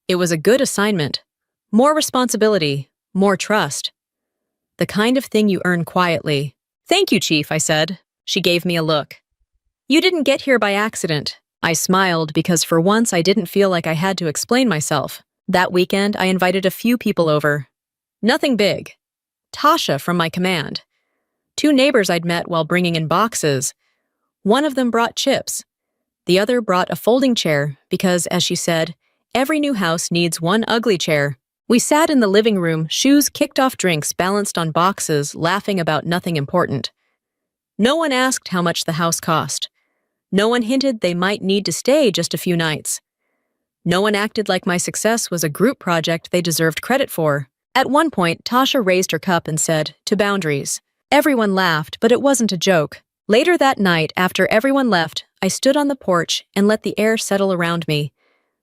It was a good assignment. More responsibility, more trust. The kind of thing you earn quietly. Thank you, Chief, I said. She gave me a look. You didn't get here by accident. I smiled because for once I didn't feel like I had to explain myself. That weekend, I invited a few people over. Nothing big. Tasha from my command. 2 neighbors I'd met while bringing in boxes. One of them brought chips. The other brought a folding chair because, as she said, every new house needs one ugly chair. We sat in the living room, shoes kicked off, drinks balanced on boxes, laughing about nothing important. No one asked how much the house cost. No one hinted they might need to stay just a few nights. No one acted like my success was a group project they deserved credit for. At one point, Tasha raised her cup and said, to boundaries. Everyone laughed, but it wasn't a joke. Later that night, after everyone left, I stood on the porch and let the air settle around me.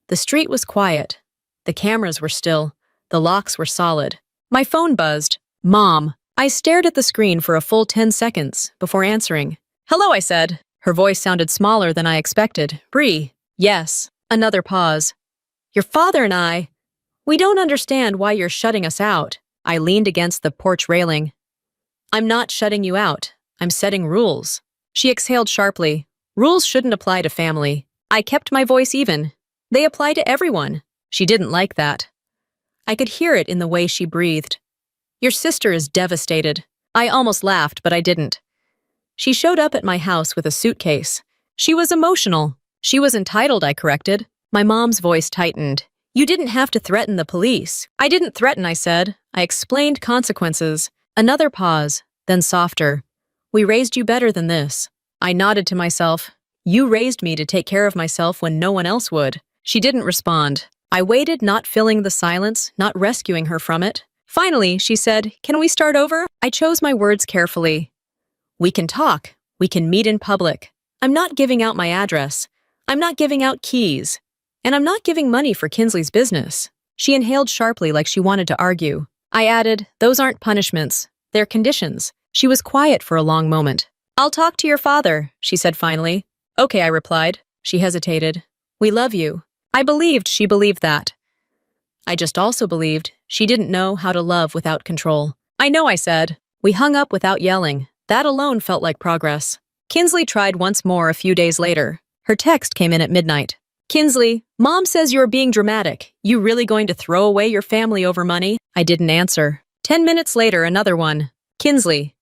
The street was quiet. The cameras were still. The locks were solid. My phone buzzed. Mom. I stared at the screen for a full 10 seconds before answering. Hello, I said. Her voice sounded smaller than I expected. Bree. Yes. Another pause. Your father and I, we don't understand why you're shutting us out. I leaned against the porch railing. I'm not shutting you out. I'm setting rules. She exhaled sharply. Rules shouldn't apply to family. I kept my voice even. They apply to everyone. She didn't like that. I could hear it in the way she breathed. Your sister is devastated. I almost laughed, but I didn't. She showed up at my house with a suitcase. She was emotional. She was entitled, I corrected. My mom's voice tightened. You didn't have to threaten the police. I didn't threaten, I said. I explained consequences. Another pause, then softer. We raised you better than this. I nodded to myself. You raised me to take care of myself when no one else would. She didn't respond. I waited, not filling the silence, not rescuing her from it. Finally, she said, "Can we start over?" I chose my words carefully. "We can talk. We can meet in public. I'm not giving out my address. I'm not giving out keys. And I'm not giving money for Kinsley's business." She inhaled sharply like she wanted to argue. I added, "Those aren't punishments. They're conditions." She was quiet for a long moment. "I'll talk to your father," she said finally. "Okay," I replied. She hesitated. "We love you." I believed she believed that. I just also believed she didn't know how to love without control. "I know," I said. We hung up without yelling. That alone felt like progress. Kinsley tried once more a few days later. Her text came in at midnight. "Kinsley, Mom says you're being dramatic. You really going to throw away your family over money?" I didn't answer. 10 minutes later, another one. "Kinsley,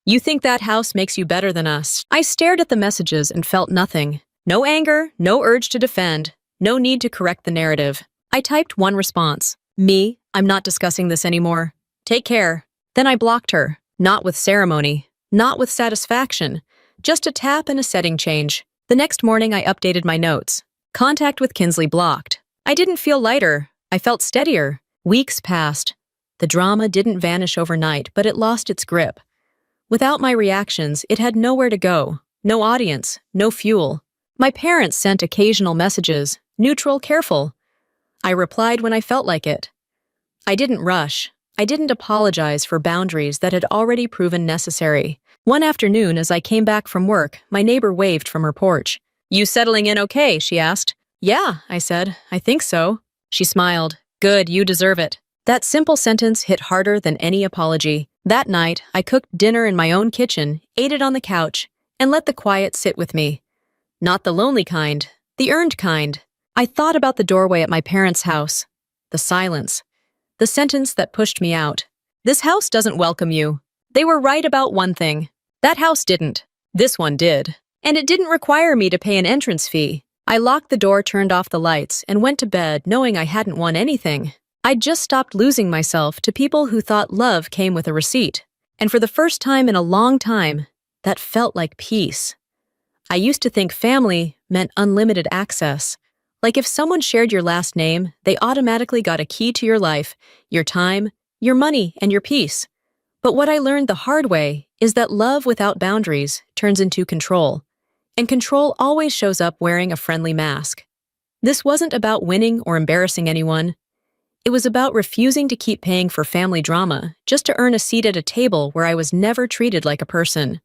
you think that house makes you better than us?" I stared at the messages and felt nothing. No anger, no urge to defend, no need to correct the narrative. I typed one response. "Me, I'm not discussing this anymore. Take care." Then I blocked her. Not with ceremony, not with satisfaction, just a tap and a setting change. The next morning I updated my notes. Contact with Kinsley blocked. I didn't feel lighter. I felt steadier. Weeks passed. The drama didn't vanish overnight, but it lost its grip. Without my reactions, it had nowhere to go. No audience, no fuel. My parents sent occasional messages, neutral, careful. I replied when I felt like it. I didn't rush. I didn't apologize for boundaries that had already proven necessary. One afternoon, as I came back from work, my neighbor waved from her porch. "You settling in okay?" she asked. "Yeah," I said. "I think so." She smiled. "Good, you deserve it." That simple sentence hit harder than any apology. That night, I cooked dinner in my own kitchen, ate it on the couch, and let the quiet sit with me. Not the lonely kind, the earned kind. I thought about the doorway at my parents' house. The silence. The sentence that pushed me out. "This house doesn't welcome you." They were right about one thing. That house didn't. This one did. And it didn't require me to pay an entrance fee. I locked the door, turned off the lights, and went to bed knowing I hadn't won anything. I'd just stopped losing myself to people who thought love came with a receipt. And for the first time in a long time, that felt like peace. I used to think family meant unlimited access. Like if someone shared your last name, they automatically got a key to your life, your time, your money, and your peace. But what I learned the hard way is that love without boundaries turns into control. And control always shows up wearing a friendly mask. This wasn't about winning or embarrassing anyone. It was about refusing to keep paying for family drama just to earn a seat at a table where I was never treated like a person.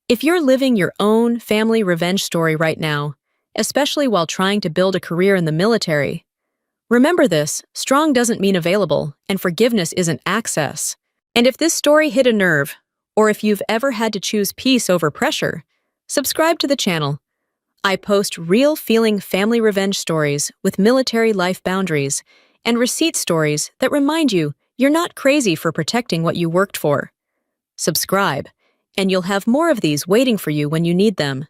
If you're living your own family revenge story right now, especially while trying to build a career in the military, remember this: strong doesn't mean available, and forgiveness isn't access. And if this story hit a nerve, or if you've ever had to choose peace over pressure, subscribe to the channel. I post real feeling family revenge stories with military life boundaries and receipt stories that remind you you're not crazy for protecting what you worked for. Subscribe, and you'll have more of these waiting for you when you need them.